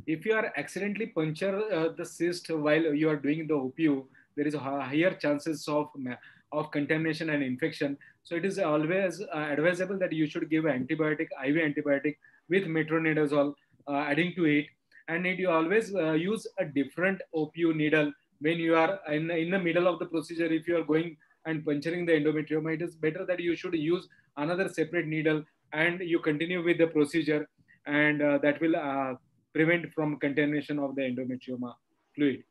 S2: If you are accidentally puncture the cyst while you are doing the OPU, there is a higher chances of contamination and infection. So it is always advisable that you should give antibiotic, IV antibiotic with metronidazole adding to it. And you always use a different OPU needle when you are in the middle of the procedure. If you are going and puncturing the endometrioma, it is better that you should use another separate needle and you continue with the procedure, and that will prevent from contamination of the endometrioma fluid.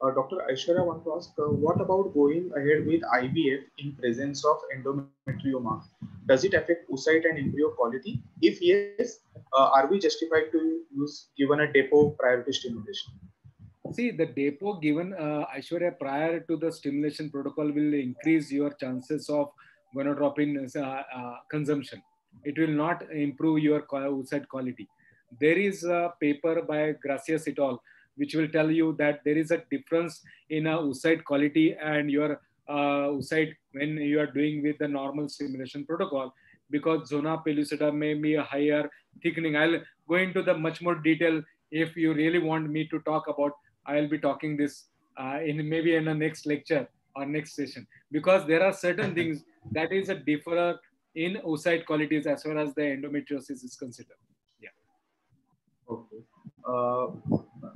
S1: Dr. Aishwarya want to ask, what about going ahead with IVF in presence of endometrioma? Does it affect oocyte and embryo quality? If yes, are we justified to use given a depot prior to stimulation?
S2: See, the depot given Aishwarya prior to the stimulation protocol will increase your chances of gonadotropin consumption. It will not improve your oocyte quality. There is a paper by Gracias et al., which will tell you that there is a difference in a oocyte quality and your oocyte when you are doing with the normal stimulation protocol, because zona pellucida may be a higher thickening. I'll go into the much more detail if you really want me to talk about. I'll be talking this in maybe in the next lecture or next session, because there are certain things that is a differ in oocyte qualities as far as the endometriosis is considered. Yeah.
S1: Okay. Uh,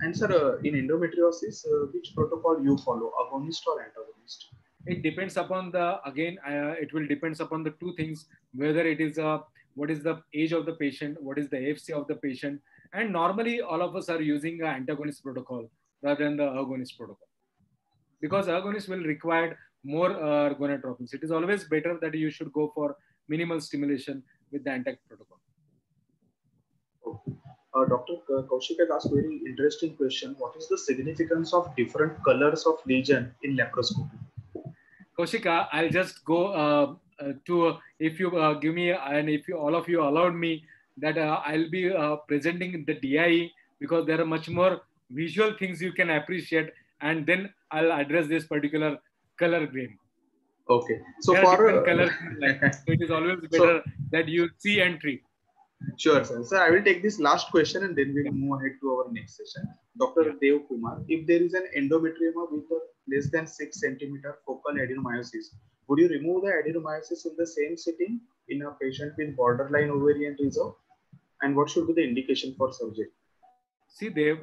S1: and sir, in endometriosis, which protocol you follow, agonist or antagonist?
S2: It depends upon the, again, it will depends upon the two things, whether it is what is the age of the patient, what is the FC of the patient, and normally all of us are using an antagonist protocol rather than the agonist protocol, because agonist will require more gonadotropins. It is always better that you should go for minimal stimulation with the ANTAC protocol.
S1: Okay. Dr. Kaushik has asked very interesting question. What is the significance of different colors of lesion in laparoscopy?
S2: Kaushika, I'll just go if you give me, and if you all of you allowed me, that I'll be presenting the DIE, because there are much more visual things you can appreciate, and then I'll address this particular color game.
S1: Okay. So
S2: there are
S1: for
S2: different colors in life, so it is always better that you see and treat.
S1: Sure, sir. So I will take this last question and then we'll move ahead to our next session. Dr. Dev Kumar, if there is an endometrioma with a less than 6 centimeter focal adenomyosis, would you remove the adenomyosis in the same sitting in a patient with borderline ovarian reserve? And what should be the indication for surgery?
S2: See, Dev,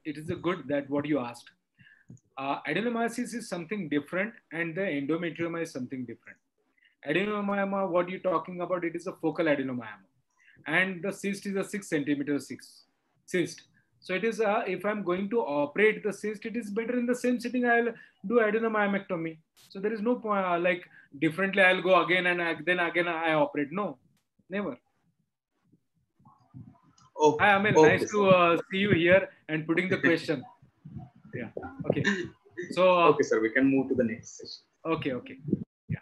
S2: it is a good that what you asked. Adenomyosis is something different, and the endometrioma is something different. Adenomyoma, what you're talking about, it is a focal adenomyoma, and the cyst is a 6 centimeter cyst. So it is if I'm going to operate the cyst, it is better in the same sitting I'll do adenomyomectomy. So there is no point like differently I'll go again and then again I operate. No, never.
S1: Okay.
S2: Hi Amel,
S1: Okay,
S2: nice to see you here and putting the question. Yeah. Okay. So
S1: okay, sir, we can move to the next session.
S2: Okay. Yeah.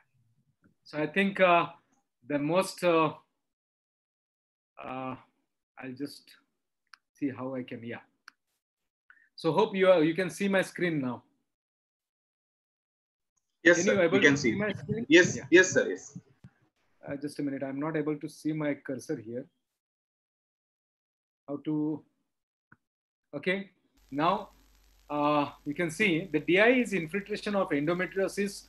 S2: So I think the most I'll just see how I can. Yeah. So hope you can see my screen now.
S1: Yes,
S2: can
S1: sir.
S2: You able
S1: we can
S2: to see my screen?
S1: Yes.
S2: Yeah.
S1: Yes, sir. Yes.
S2: Just a minute. I'm not able to see my cursor here. How to? Okay. Now you can see the DI is infiltration of endometriosis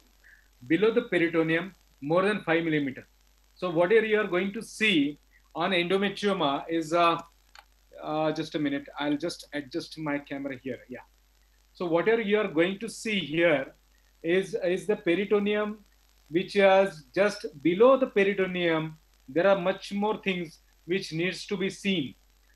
S2: below the peritoneum more than 5 millimeter. So whatever you are going to see on endometrioma is just a minute. I'll just adjust my camera here. Yeah. So whatever you are going to see here is the peritoneum, which is just below the peritoneum. There are much more things which needs to be seen,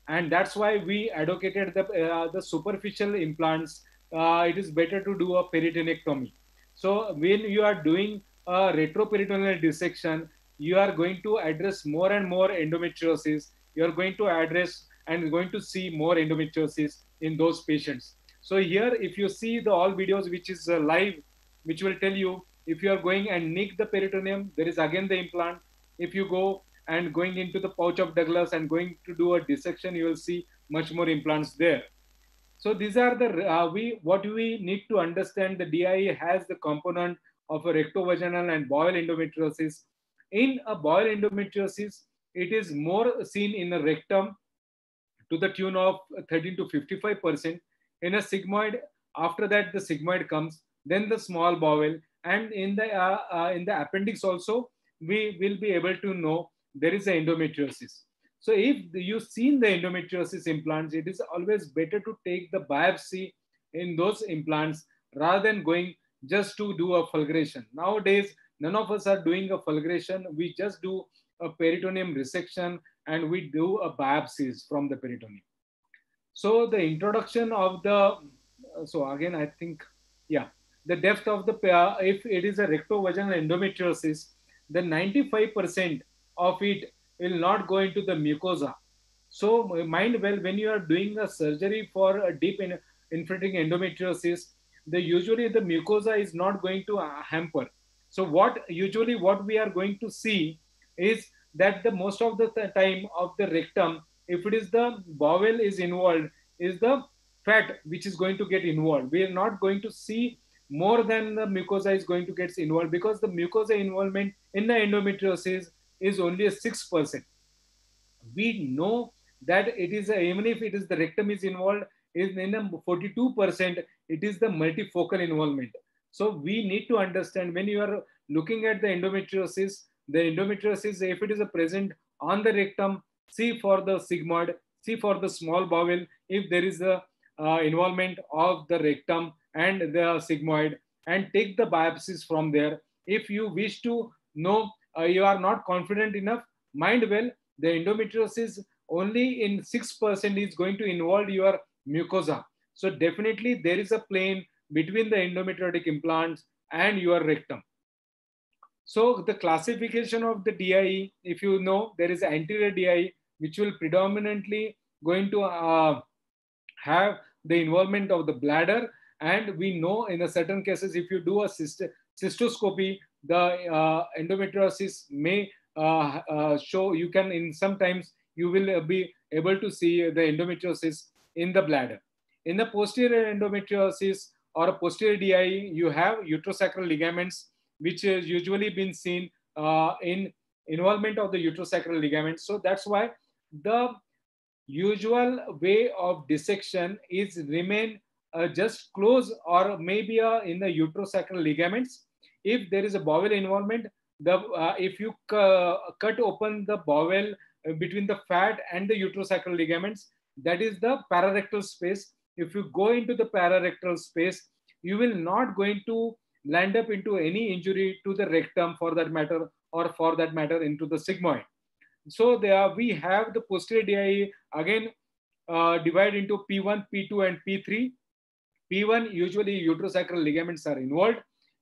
S2: and that's why we advocated the superficial implants. It is better to do a peritonectomy. So when you are doing a retroperitoneal dissection, you are going to address more and more endometriosis. You are going to address and going to see more endometriosis in those patients. So here, if you see the all videos, which is live, which will tell you if you are going and nick the peritoneum, there is again the implant. If you go and going into the pouch of Douglas and going to do a dissection, you will see much more implants there. So these are the what we need to understand. The DIE has the component of a rectovaginal and bowel endometriosis. In a bowel endometriosis, it is more seen in the rectum to the tune of 13 to 55%. In a sigmoid, after that the sigmoid comes, then the small bowel, and in the appendix also we will be able to know there is a endometriosis. So if you've seen the endometriosis implants, it is always better to take the biopsy in those implants rather than going just to do a fulguration. Nowadays, none of us are doing a fulguration. We just do a peritoneum resection and we do a biopsies from the peritoneum. So the introduction of the, so again, I think, yeah, the depth of the, if it is a rectovaginal endometriosis, then 95% of it will not go into the mucosa. So mind well, when you are doing a surgery for a deep infiltrating endometriosis, usually the mucosa is not going to hamper. So what we are going to see is that the most of the time of the rectum, if it is the bowel is involved, is the fat which is going to get involved. We are not going to see more than the mucosa is going to get involved, because the mucosa involvement in the endometriosis is only a 6%. We know that it is even if it is the rectum is involved, is in a 42%, it is the multifocal involvement. So we need to understand, when you are looking at the endometriosis, if it is a present on the rectum, see for the sigmoid, see for the small bowel if there is a involvement of the rectum and the sigmoid, and take the biopsies from there. If you wish to know, you are not confident enough, mind well, the endometriosis only in 6% is going to involve your mucosa. So definitely there is a plane between the endometriotic implants and your rectum. So the classification of the DIE, if you know, there is anterior DIE, which will predominantly going to have the involvement of the bladder. And we know in a certain cases, if you do a cystoscopy, the endometriosis may show, you can in sometimes you will be able to see the endometriosis in the bladder. In the posterior endometriosis or a posterior DIE, you have uterosacral ligaments, which is usually been seen in involvement of the uterosacral ligaments. So that's why the usual way of dissection is remain just close or maybe in the uterosacral ligaments. If there is a bowel involvement, if you cut open the bowel between the fat and the uterosacral ligaments, that is the pararectal space. If you go into the pararectal space, you will not going to land up into any injury to the rectum for that matter, or for that matter into the sigmoid. So there we have the posterior DIE again divided into P1, P2, and P3. P1 usually uterosacral ligaments are involved.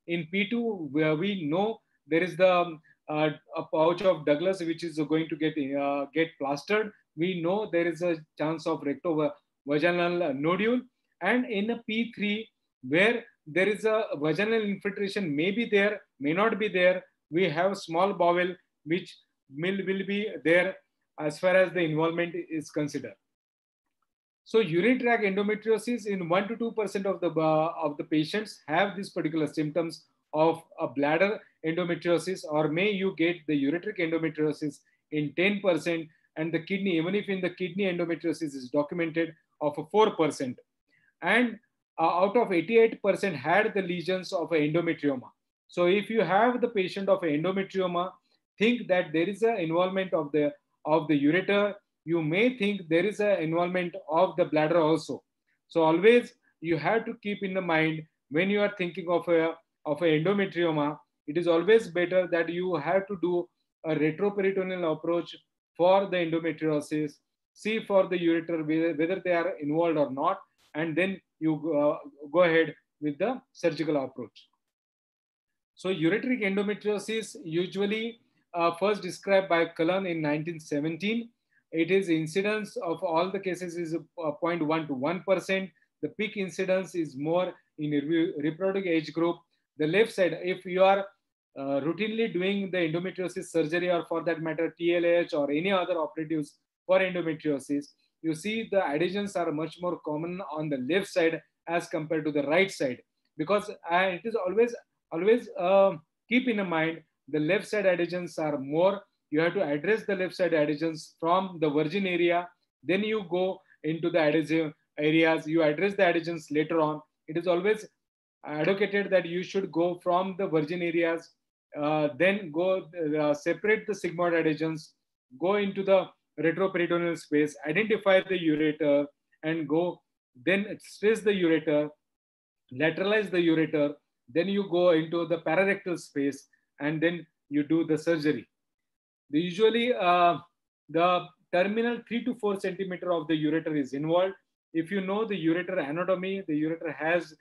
S2: In P2, where we know there is the a pouch of Douglas which is going to get plastered. We know there is a chance of rectovaginal nodule. And in a P3, where there is a vaginal infiltration, may be there, may not be there, we have small bowel which will be there as far as the involvement is considered. So urinary tract endometriosis in 1 to 2% of the patients have these particular symptoms of a bladder endometriosis, or may you get the ureteric endometriosis in 10%, and the kidney, even if in the kidney endometriosis is documented of a 4%. And out of 88% had the lesions of endometrioma. So if you have the patient of endometrioma, think that there is an involvement of the ureter. You may think there is an involvement of the bladder also. So always you have to keep in the mind when you are thinking of a endometrioma, it is always better that you have to do a retroperitoneal approach for the endometriosis, see for the ureter whether they are involved or not, and then you go ahead with the surgical approach. So ureteric endometriosis usually first described by Cullen in 1917. It is incidence of all the cases is 0.1 to 1%. The peak incidence is more in reproductive age group. The left side, if you are routinely doing the endometriosis surgery, or for that matter TLH or any other operatives for endometriosis, you see the adhesions are much more common on the left side as compared to the right side, because it is always keep in mind the left side adhesions are more. You have to address the left side adhesions from the virgin area, then you go into the adhesive areas, you address the adhesions later on. It is always advocated that you should go from the virgin areas, then go separate the sigmoid adhesions, go into the retroperitoneal space, identify the ureter, and go then stress the ureter, lateralize the ureter, then you go into the pararectal space, and then you do the surgery. Usually the terminal 3 to 4 centimeter of the ureter is involved. If you know the ureter anatomy, the ureter has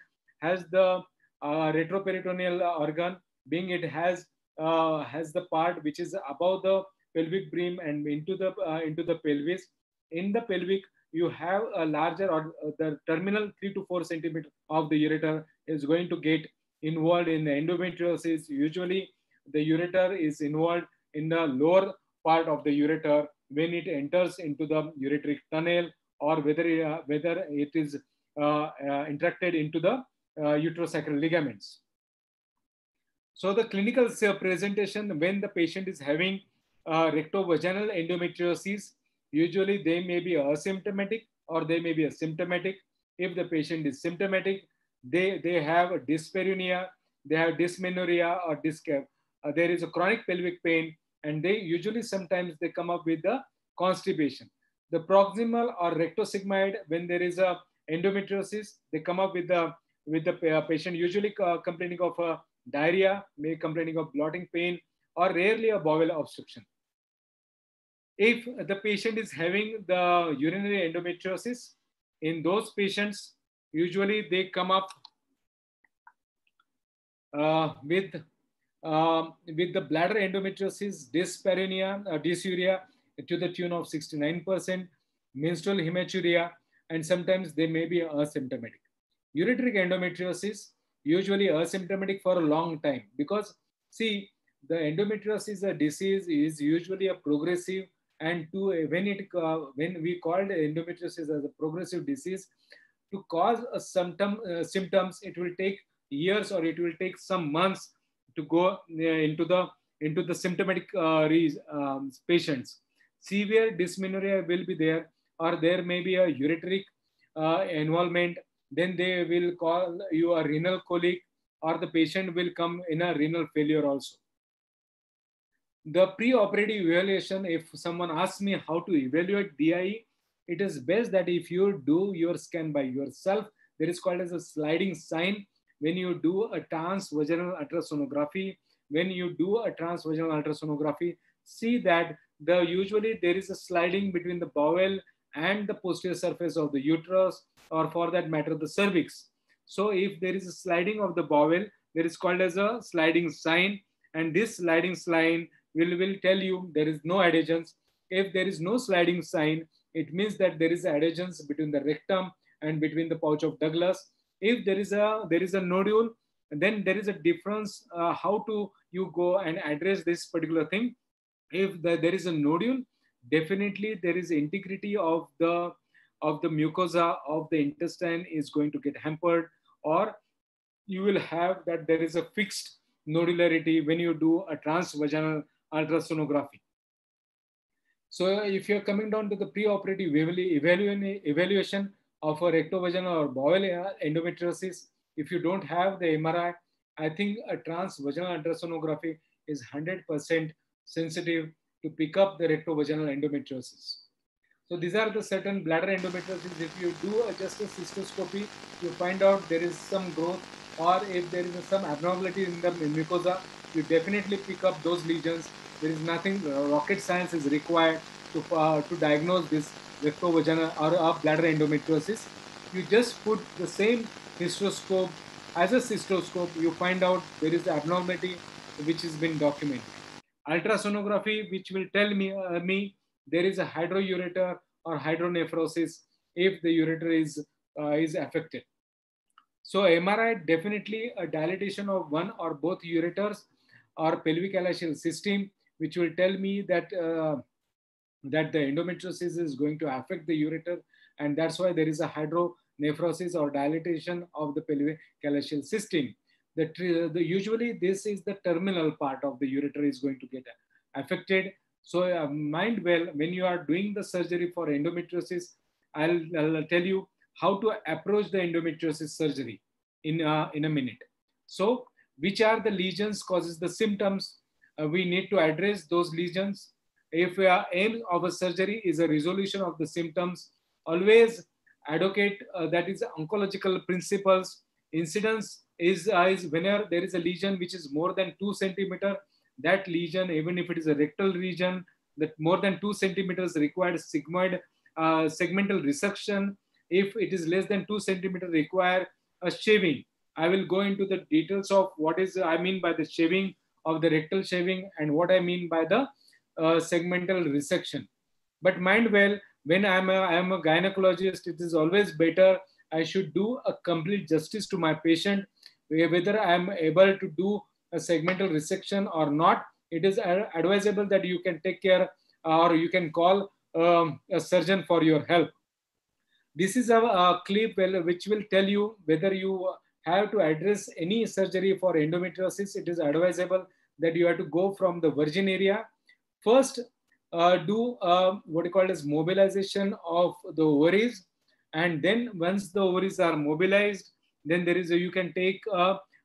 S2: the retroperitoneal organ, being it has the part which is above the pelvic brim and into the pelvis. In the pelvic, you have a larger, or the terminal 3 to 4 centimeter of the ureter is going to get involved in the endometriosis. Usually the ureter is involved in the lower part of the ureter when it enters into the ureteric tunnel, or whether it is interacted into the uterosacral ligaments. So the clinical presentation, when the patient is having rectovaginal endometriosis, usually they may be asymptomatic or they may be asymptomatic. If the patient is symptomatic, they have dyspareunia, they have dysmenorrhea or there is a chronic pelvic pain, and they usually sometimes they come up with the constipation. The proximal or rectosigmoid, when there is a endometriosis, they come up with the patient usually complaining of diarrhea, may complaining of blotting pain, or rarely a bowel obstruction. If the patient is having the urinary endometriosis, in those patients, usually they come up with with the bladder endometriosis, dysuria to the tune of 69%, menstrual hematuria, and sometimes they may be asymptomatic. Ureteric endometriosis, usually asymptomatic for a long time, because see, the endometriosis disease is usually a progressive, and when we called endometriosis as a progressive disease, to cause a symptoms, it will take years or it will take some months to go into the symptomatic patients. Severe dysmenorrhea will be there, or there may be a ureteric involvement. Then they will call you a renal colic, or the patient will come in a renal failure also. The pre-operative evaluation, if someone asks me how to evaluate DIE, it is best that if you do your scan by yourself, there is called as a sliding sign. When you do a transvaginal ultrasonography, see that usually there is a sliding between the bowel and the posterior surface of the uterus, or for that matter, the cervix. So if there is a sliding of the bowel, there is called as a sliding sign, and this sliding sign will tell you there is no adhesions. If there is no sliding sign, it means that there is adhesions between the rectum and between the pouch of Douglas. If there is a nodule, then there is a difference how to you go and address this particular thing. If there is a nodule, definitely there is integrity of the mucosa of the intestine is going to get hampered, or you will have that there is a fixed nodularity when you do a transvaginal ultrasonography. So if you're coming down to the preoperative evaluation of a rectovaginal or bowel endometriosis, if you don't have the MRI, I think a transvaginal ultrasonography is 100% sensitive to pick up the rectovaginal endometriosis. So these are the certain bladder endometriosis. If you do just a cystoscopy, you find out there is some growth, or if there is some abnormality in the mucosa, you definitely pick up those lesions. There is nothing rocket science is required to diagnose this rectovaginal or bladder endometriosis. You just put the same hysteroscope as a cystoscope, you find out there is abnormality which has been documented. Ultrasonography, which will tell me there is a hydroureter or hydronephrosis if the ureter is affected. So MRI, definitely a dilatation of one or both ureters or pelvic alaceal system, which will tell me that that the endometriosis is going to affect the ureter, and that's why there is a hydronephrosis or dilatation of the pelvic alaceal system. Usually this is the terminal part of the ureter is going to get affected. So mind well, when you are doing the surgery for endometriosis, I'll tell you how to approach the endometriosis surgery in a minute. So which are the lesions causes the symptoms? We need to address those lesions. If aim of a surgery is a resolution of the symptoms, always advocate that is oncological principles. Incidence is whenever there is a lesion which is more than 2 centimeter, that lesion, even if it is a rectal region, that more than 2 centimeters required segmental resection. If it is less than 2 centimeters, require a shaving. I will go into the details of what is I mean by the shaving of the rectal shaving and what I mean by the segmental resection. But mind well, when I am a gynecologist, it is always better I should do a complete justice to my patient, whether I am able to do a segmental resection or not. It is advisable that you can take care or you can call a surgeon for your help. This is a clip which will tell you whether you have to address any surgery for endometriosis. It is advisable that you have to go from the virgin area. First, do what you call as mobilization of the ovaries. And then once the ovaries are mobilized, then there is you can take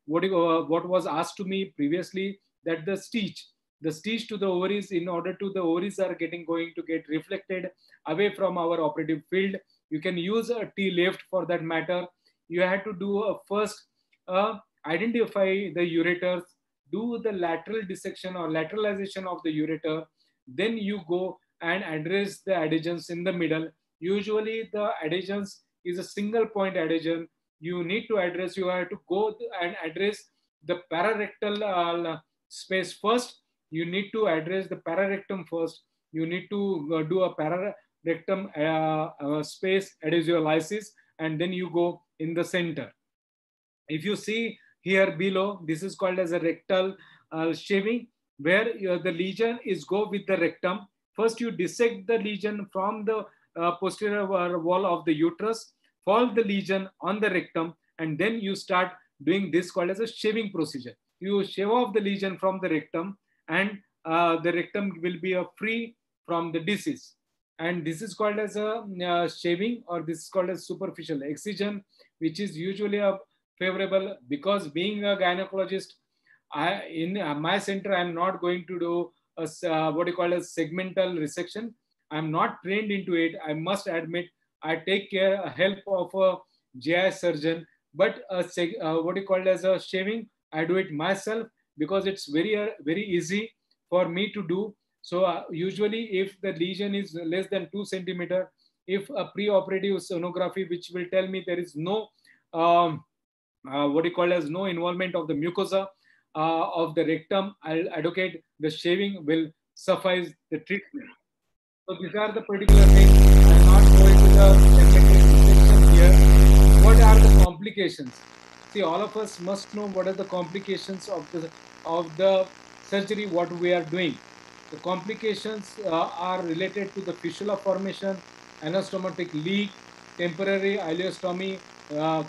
S2: what was asked to me previously, that the stitch to the ovaries, in order to the ovaries are going to get reflected away from our operative field. You can use a T-lift for that matter. You have to do a first identify the ureters, do the lateral dissection or lateralization of the ureter. Then you go and address the adhesions in the middle. Usually the adhesions is a single point adhesion. You need to address, you have to go and address the pararectal space first. You need to address the pararectum first. You need to do a pararectum space adhesive lysis, and then you go in the center. If you see here below, this is called as a rectal shaving, where the lesion is go with the rectum. First, you dissect the lesion from the posterior wall of the uterus, follow the lesion on the rectum, and then you start doing this called as a shaving procedure. You shave off the lesion from the rectum, and the rectum will be free from the disease. And this is called as a shaving, or this is called as superficial excision, which is usually a favorable, because being a gynecologist, in my center, I'm not going to do what you call as segmental resection. I'm not trained into it. I must admit, I take help of a GI surgeon, but what you call as a shaving, I do it myself because it's very easy for me to do. So usually if the lesion is less than 2 centimeter, if a preoperative sonography, which will tell me there is no what you call as no involvement of the mucosa of the rectum, I'll advocate the shaving will suffice the treatment. So these are the particular things. I'm not going to the section here. What are the complications? See, all of us must know what are the complications of the surgery, what we are doing. The complications are related to the fistula formation, anastomotic leak, temporary ileostomy,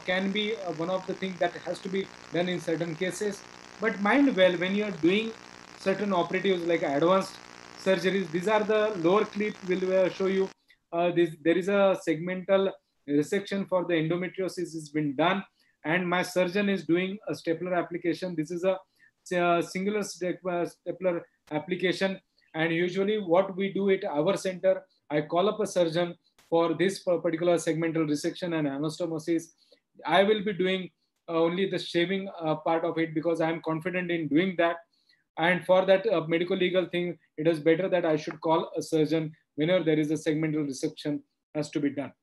S2: can be one of the things that has to be done in certain cases. But mind well, when you are doing certain operatives like advanced surgeries, these are the lower clip will show you there is a segmental resection for the endometriosis has been done, and my surgeon is doing a stapler application. This is a singular stapler application, and usually what we do at our center, I call up a surgeon for this particular segmental resection and anastomosis. I will be doing only the shaving part of it because I am confident in doing that. And for that medical legal thing, it is better that I should call a surgeon whenever there is a segmental resection has to be done.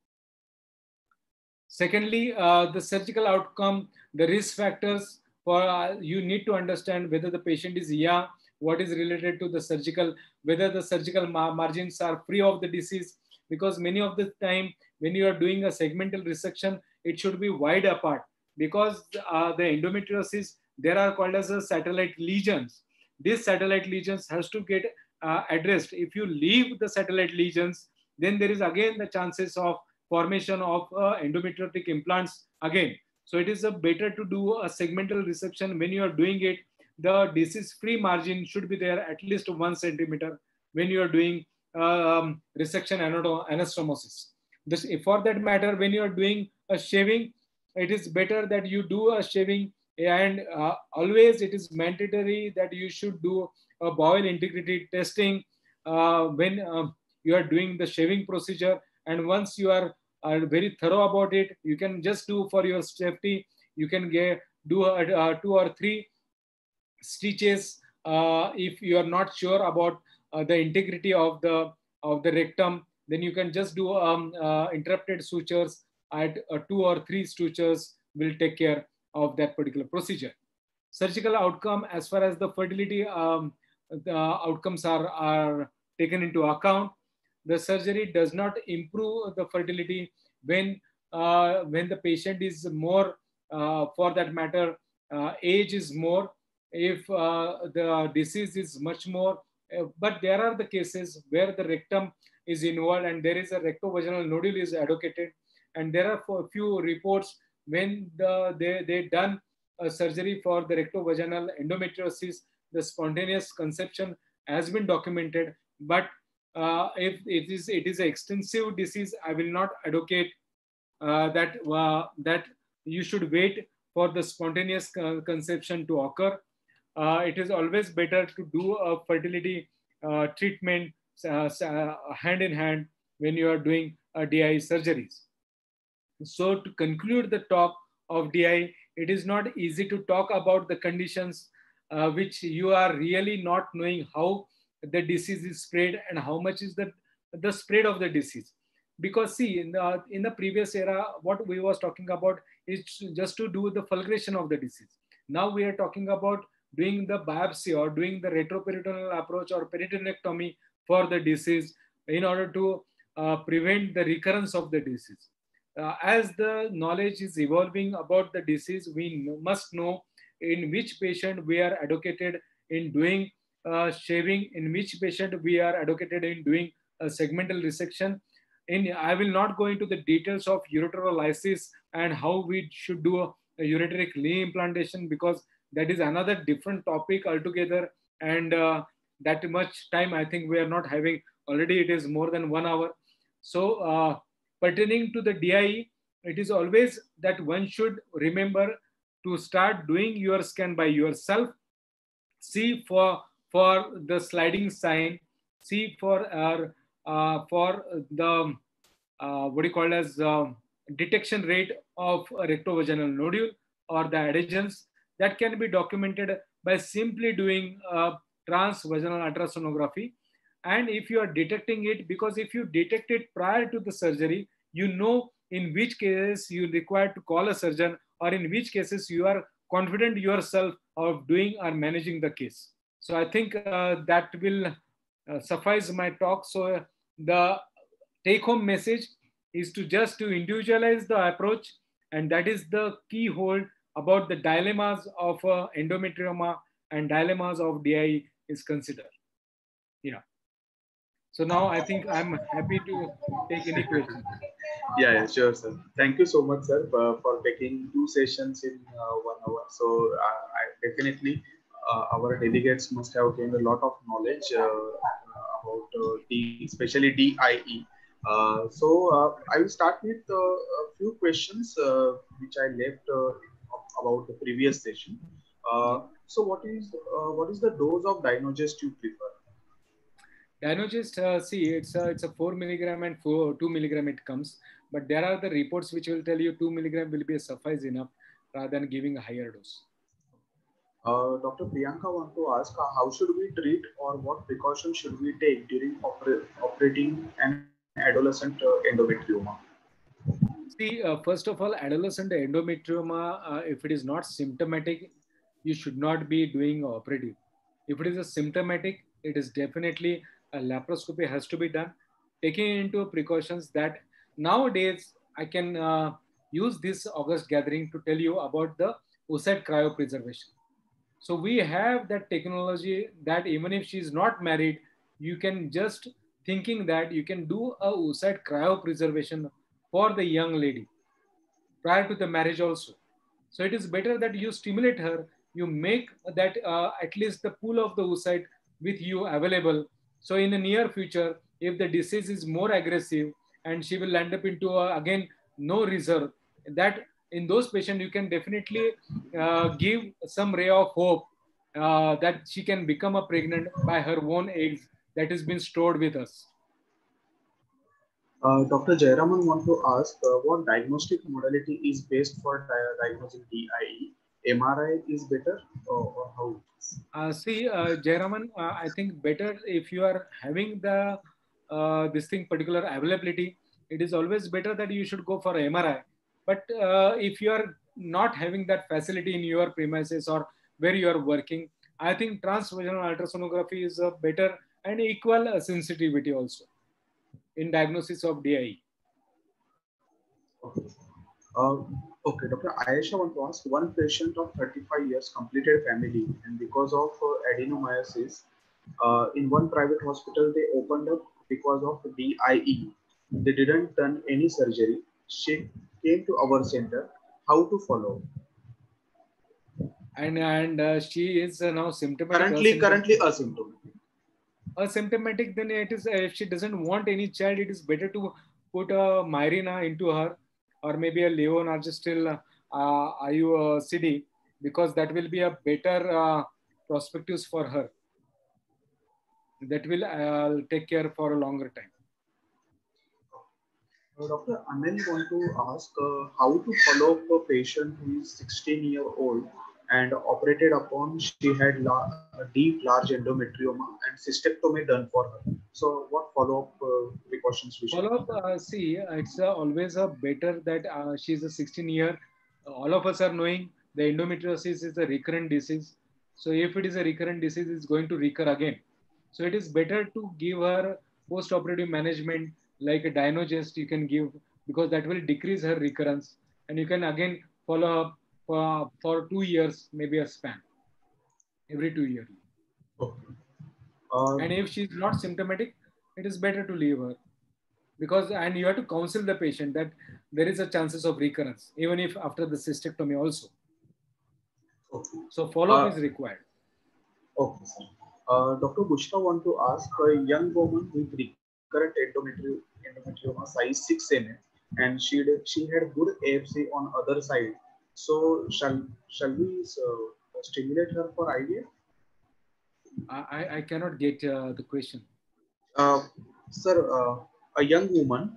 S2: Secondly, the surgical outcome, the risk factors for you need to understand whether the patient is young, what is related to the surgical, whether the surgical margins are free of the disease, because many of the time when you are doing a segmental resection, it should be wide apart, because the endometriosis, there are called as a satellite lesions. These satellite lesions has to get addressed. If you leave the satellite lesions, then there is again the chances of formation of endometriotic implants again. So it is better to do a segmental resection. When you are doing it, the disease-free margin should be there at least 1 centimeter when you are doing resection anastomosis. For that matter, when you are doing a shaving, it is better that you do a shaving, and always it is mandatory that you should do a bowel integrity testing when you are doing the shaving procedure. And once you are very thorough about it, you can just do for your safety, you can do 2 or 3 stitches if you are not sure about the integrity of the rectum. Then you can just do interrupted sutures at 2 or 3 sutures will take care of that particular procedure. Surgical outcome, as far as the fertility the outcomes are taken into account, the surgery does not improve the fertility when the patient is more, for that matter, age is more, if the disease is much more. But there are the cases where the rectum is involved and there is a rectovaginal nodule is advocated, and there are a few reports when they done a surgery for the rectovaginal endometriosis, the spontaneous conception has been documented. But if it is an extensive disease, I will not advocate that you should wait for the spontaneous conception to occur. It is always better to do a fertility treatment hand in hand when you are doing DI surgeries. So to conclude the talk of DI, it is not easy to talk about the conditions which you are really not knowing how the disease is spread and how much is the spread of the disease. Because see, in the previous era, what we was talking about is just to do the fulguration of the disease. Now we are talking about doing the biopsy or doing the retroperitoneal approach or peritonectomy for the disease in order to prevent the recurrence of the disease. As the knowledge is evolving about the disease, we must know in which patient we are advocated in doing shaving, in which patient we are advocated in doing a segmental resection. I will not go into the details of ureterolysis and how we should do a ureteric limb implantation, because that is another different topic altogether. And that much time I think we are not having. Already it is more than 1 hour. So pertaining to the DIE, it is always that one should remember to start doing your scan by yourself. See for the sliding sign. See for the what do you call as detection rate of a rectovaginal nodule or the adhesions. That can be documented by simply doing transvaginal ultrasonography. And if you are detecting it, because if you detect it prior to the surgery, you know in which cases you require to call a surgeon, or in which cases you are confident yourself of doing or managing the case. So I think that will suffice my talk. So the take home message is to just to individualize the approach, and that is the key hold about the dilemmas of endometrioma and dilemmas of DIE is considered. Yeah. So now I think I'm happy to take any questions.
S1: Yeah, sure, sir. Thank you so much, sir, for taking 2 sessions in 1 hour. So I definitely our delegates must have gained a lot of knowledge about especially DIE. I will start with a few questions which I left about the previous session. So what is the dose of Dynogest you prefer?
S2: Dynogest, see, it's a 4 milligram and 2 milligram it comes, but there are the reports which will tell you 2 milligram will be suffice enough rather than giving a higher dose.
S1: Dr. Priyanka want to ask how should we treat or what precautions should we take during operating an adolescent endometrioma?
S2: See, first of all, adolescent endometrioma, if it is not symptomatic, you should not be doing operative. If it is a symptomatic, it is definitely a laparoscopy has to be done, taking into precautions that nowadays I can use this August gathering to tell you about the oocyte cryopreservation. So we have that technology that even if she is not married, you can just thinking that you can do a oocyte cryopreservation for the young lady prior to the marriage also. So it is better that you stimulate her, you make that at least the pool of the oocyte with you available. So in the near future, if the disease is more aggressive and she will end up into again no reserve, that in those patients you can definitely give some ray of hope that she can become a pregnant by her own eggs that has been stored with us.
S1: Dr. Jayaraman want to ask what diagnostic modality is best for diagnosing DIE? MRI is better or how?
S2: See, Jayaraman, I think better if you are having the this thing particular availability, it is always better that you should go for MRI. But if you are not having that facility in your premises or where you are working, I think transvaginal ultrasonography is a better and equal sensitivity also in diagnosis of DIE.
S1: Okay. Okay, Dr. Ayesha want to ask, one patient of 35 years completed family and because of adenomyosis, in one private hospital they opened up because of DIE. They didn't done any surgery. She came to our center. How to follow?
S2: And she is now symptomatic.
S1: Currently asymptomatic.
S2: Asymptomatic, then it is if she doesn't want any child, it is better to put a Mirena into her, or maybe a Levonorgestrel IUCD, because that will be a better prospectus for her. That will take care for a longer time.
S1: Dr. Anil want to ask how to follow up a patient who is 16-year-old and operated upon. She had a deep, large endometrioma and cystectomy done for her. So, what follow-up precautions we should
S2: follow-up? See, it's always a better that she's a 16-year. All of us are knowing the endometriosis is a recurrent disease. So if it is a recurrent disease, it's going to recur again. So it is better to give her post-operative management like a Dynogest you can give, because that will decrease her recurrence, and you can again follow up for 2 years, maybe a span, every 2 years.
S1: Okay.
S2: And if she's not symptomatic, it is better to leave her, because and you have to counsel the patient that there is a chances of recurrence even if after the cystectomy also.
S1: Okay.
S2: So follow-up is required.
S1: Okay, sir. Dr. Bushra want to ask, a young woman with recurrent endometrioma size 6 mm, and she had good AFC on other side. So shall we stimulate her for IVF?
S2: I cannot get the question.
S1: Sir, a young woman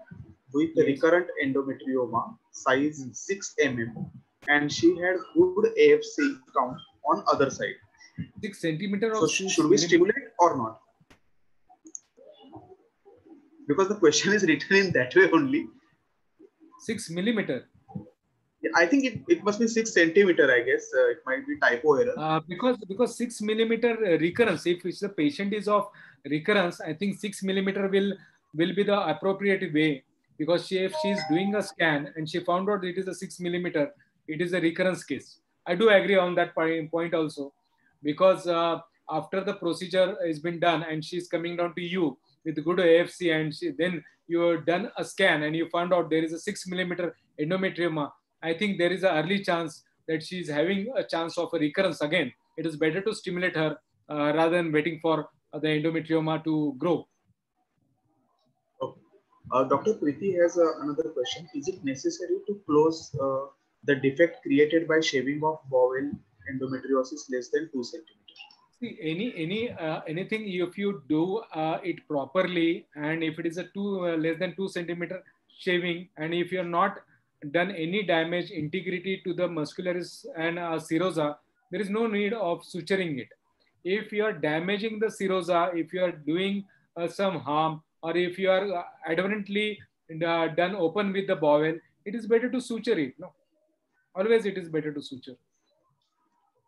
S1: with
S2: Yes.
S1: recurrent endometrioma size 6 mm, and she had good AFC count on other side.
S2: 6 centimeter
S1: So
S2: or 6
S1: should we stimulate or not? Because the question is written in that way only.
S2: 6 millimeter.
S1: I think it must be 6 centimeter, I guess. It might be typo error.
S2: Because 6 millimeter recurrence, if the patient is of recurrence, I think 6 millimeter will be the appropriate way, because if she is doing a scan and she found out it is a 6 millimeter, it is a recurrence case. I do agree on that point also, because after the procedure has been done and she's coming down to you with good AFC, and then you have done a scan and you found out there is a 6 millimeter endometrioma, I think there is an early chance that she is having a chance of a recurrence again. It is better to stimulate her rather than waiting for the endometrioma to grow.
S1: Okay. Dr. Preeti has another question. Is it necessary to close the defect created by shaving of bowel endometriosis less than 2 centimeters?
S2: See, anything if you do it properly, and if it is a less than 2 centimeter shaving, and if you are not done any damage integrity to the muscularis and serosa, there is no need of suturing it. If you are damaging the serosa, if you are doing some harm, or if you are advertently done open with the bowel, it is better to suture it. No, always it is better to suture,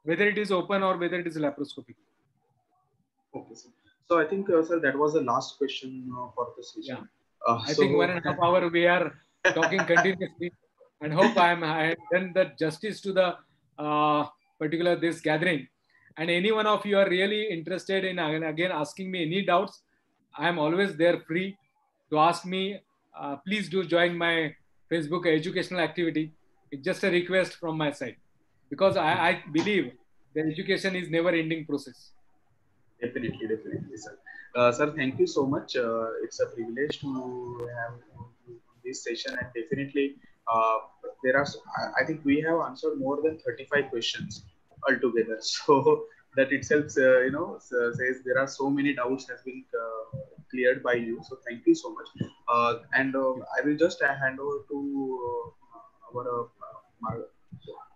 S2: whether it is open or whether it is laparoscopic.
S1: Okay, sir. So I think, sir, that was the last question for the session.
S2: Yeah. I think 1.5 hours we are talking continuously, and hope I have done the justice to the particular this gathering. And any one of you are really interested in again asking me any doubts, I am always there free to ask me. Please do join my Facebook educational activity. It's just a request from my side, because I believe the education is never ending process.
S1: Definitely, sir. Sir, thank you so much. It's a privilege to have this session, and definitely there are. I think we have answered more than 35 questions altogether. So that itself, says there are so many doubts has been cleared by you. So thank you so much. And I will just hand over to our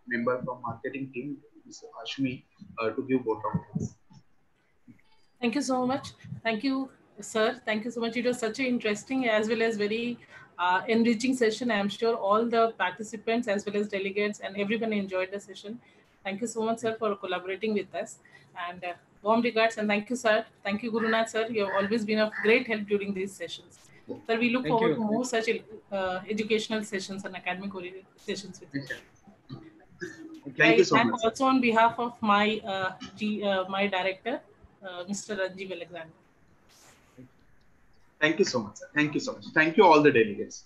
S1: member from marketing team, Mr. Ashmi, to give vote of thanks.
S4: Thank you so much. Thank you, sir. Thank you so much. It was such an interesting as well as very enriching session. I'm sure all the participants as well as delegates and everyone enjoyed the session. Thank you so much, sir, for collaborating with us. And warm regards and thank you, sir. Thank you, Gurunath, sir. You have always been of great help during these sessions. Sir, we look forward to more such educational sessions and academic sessions with you.
S1: Thank you so much.
S4: Also on behalf of my my director, Mr. Ranjiv Alexander.
S1: Thank you so much, sir. Thank you so much. Thank you all the delegates.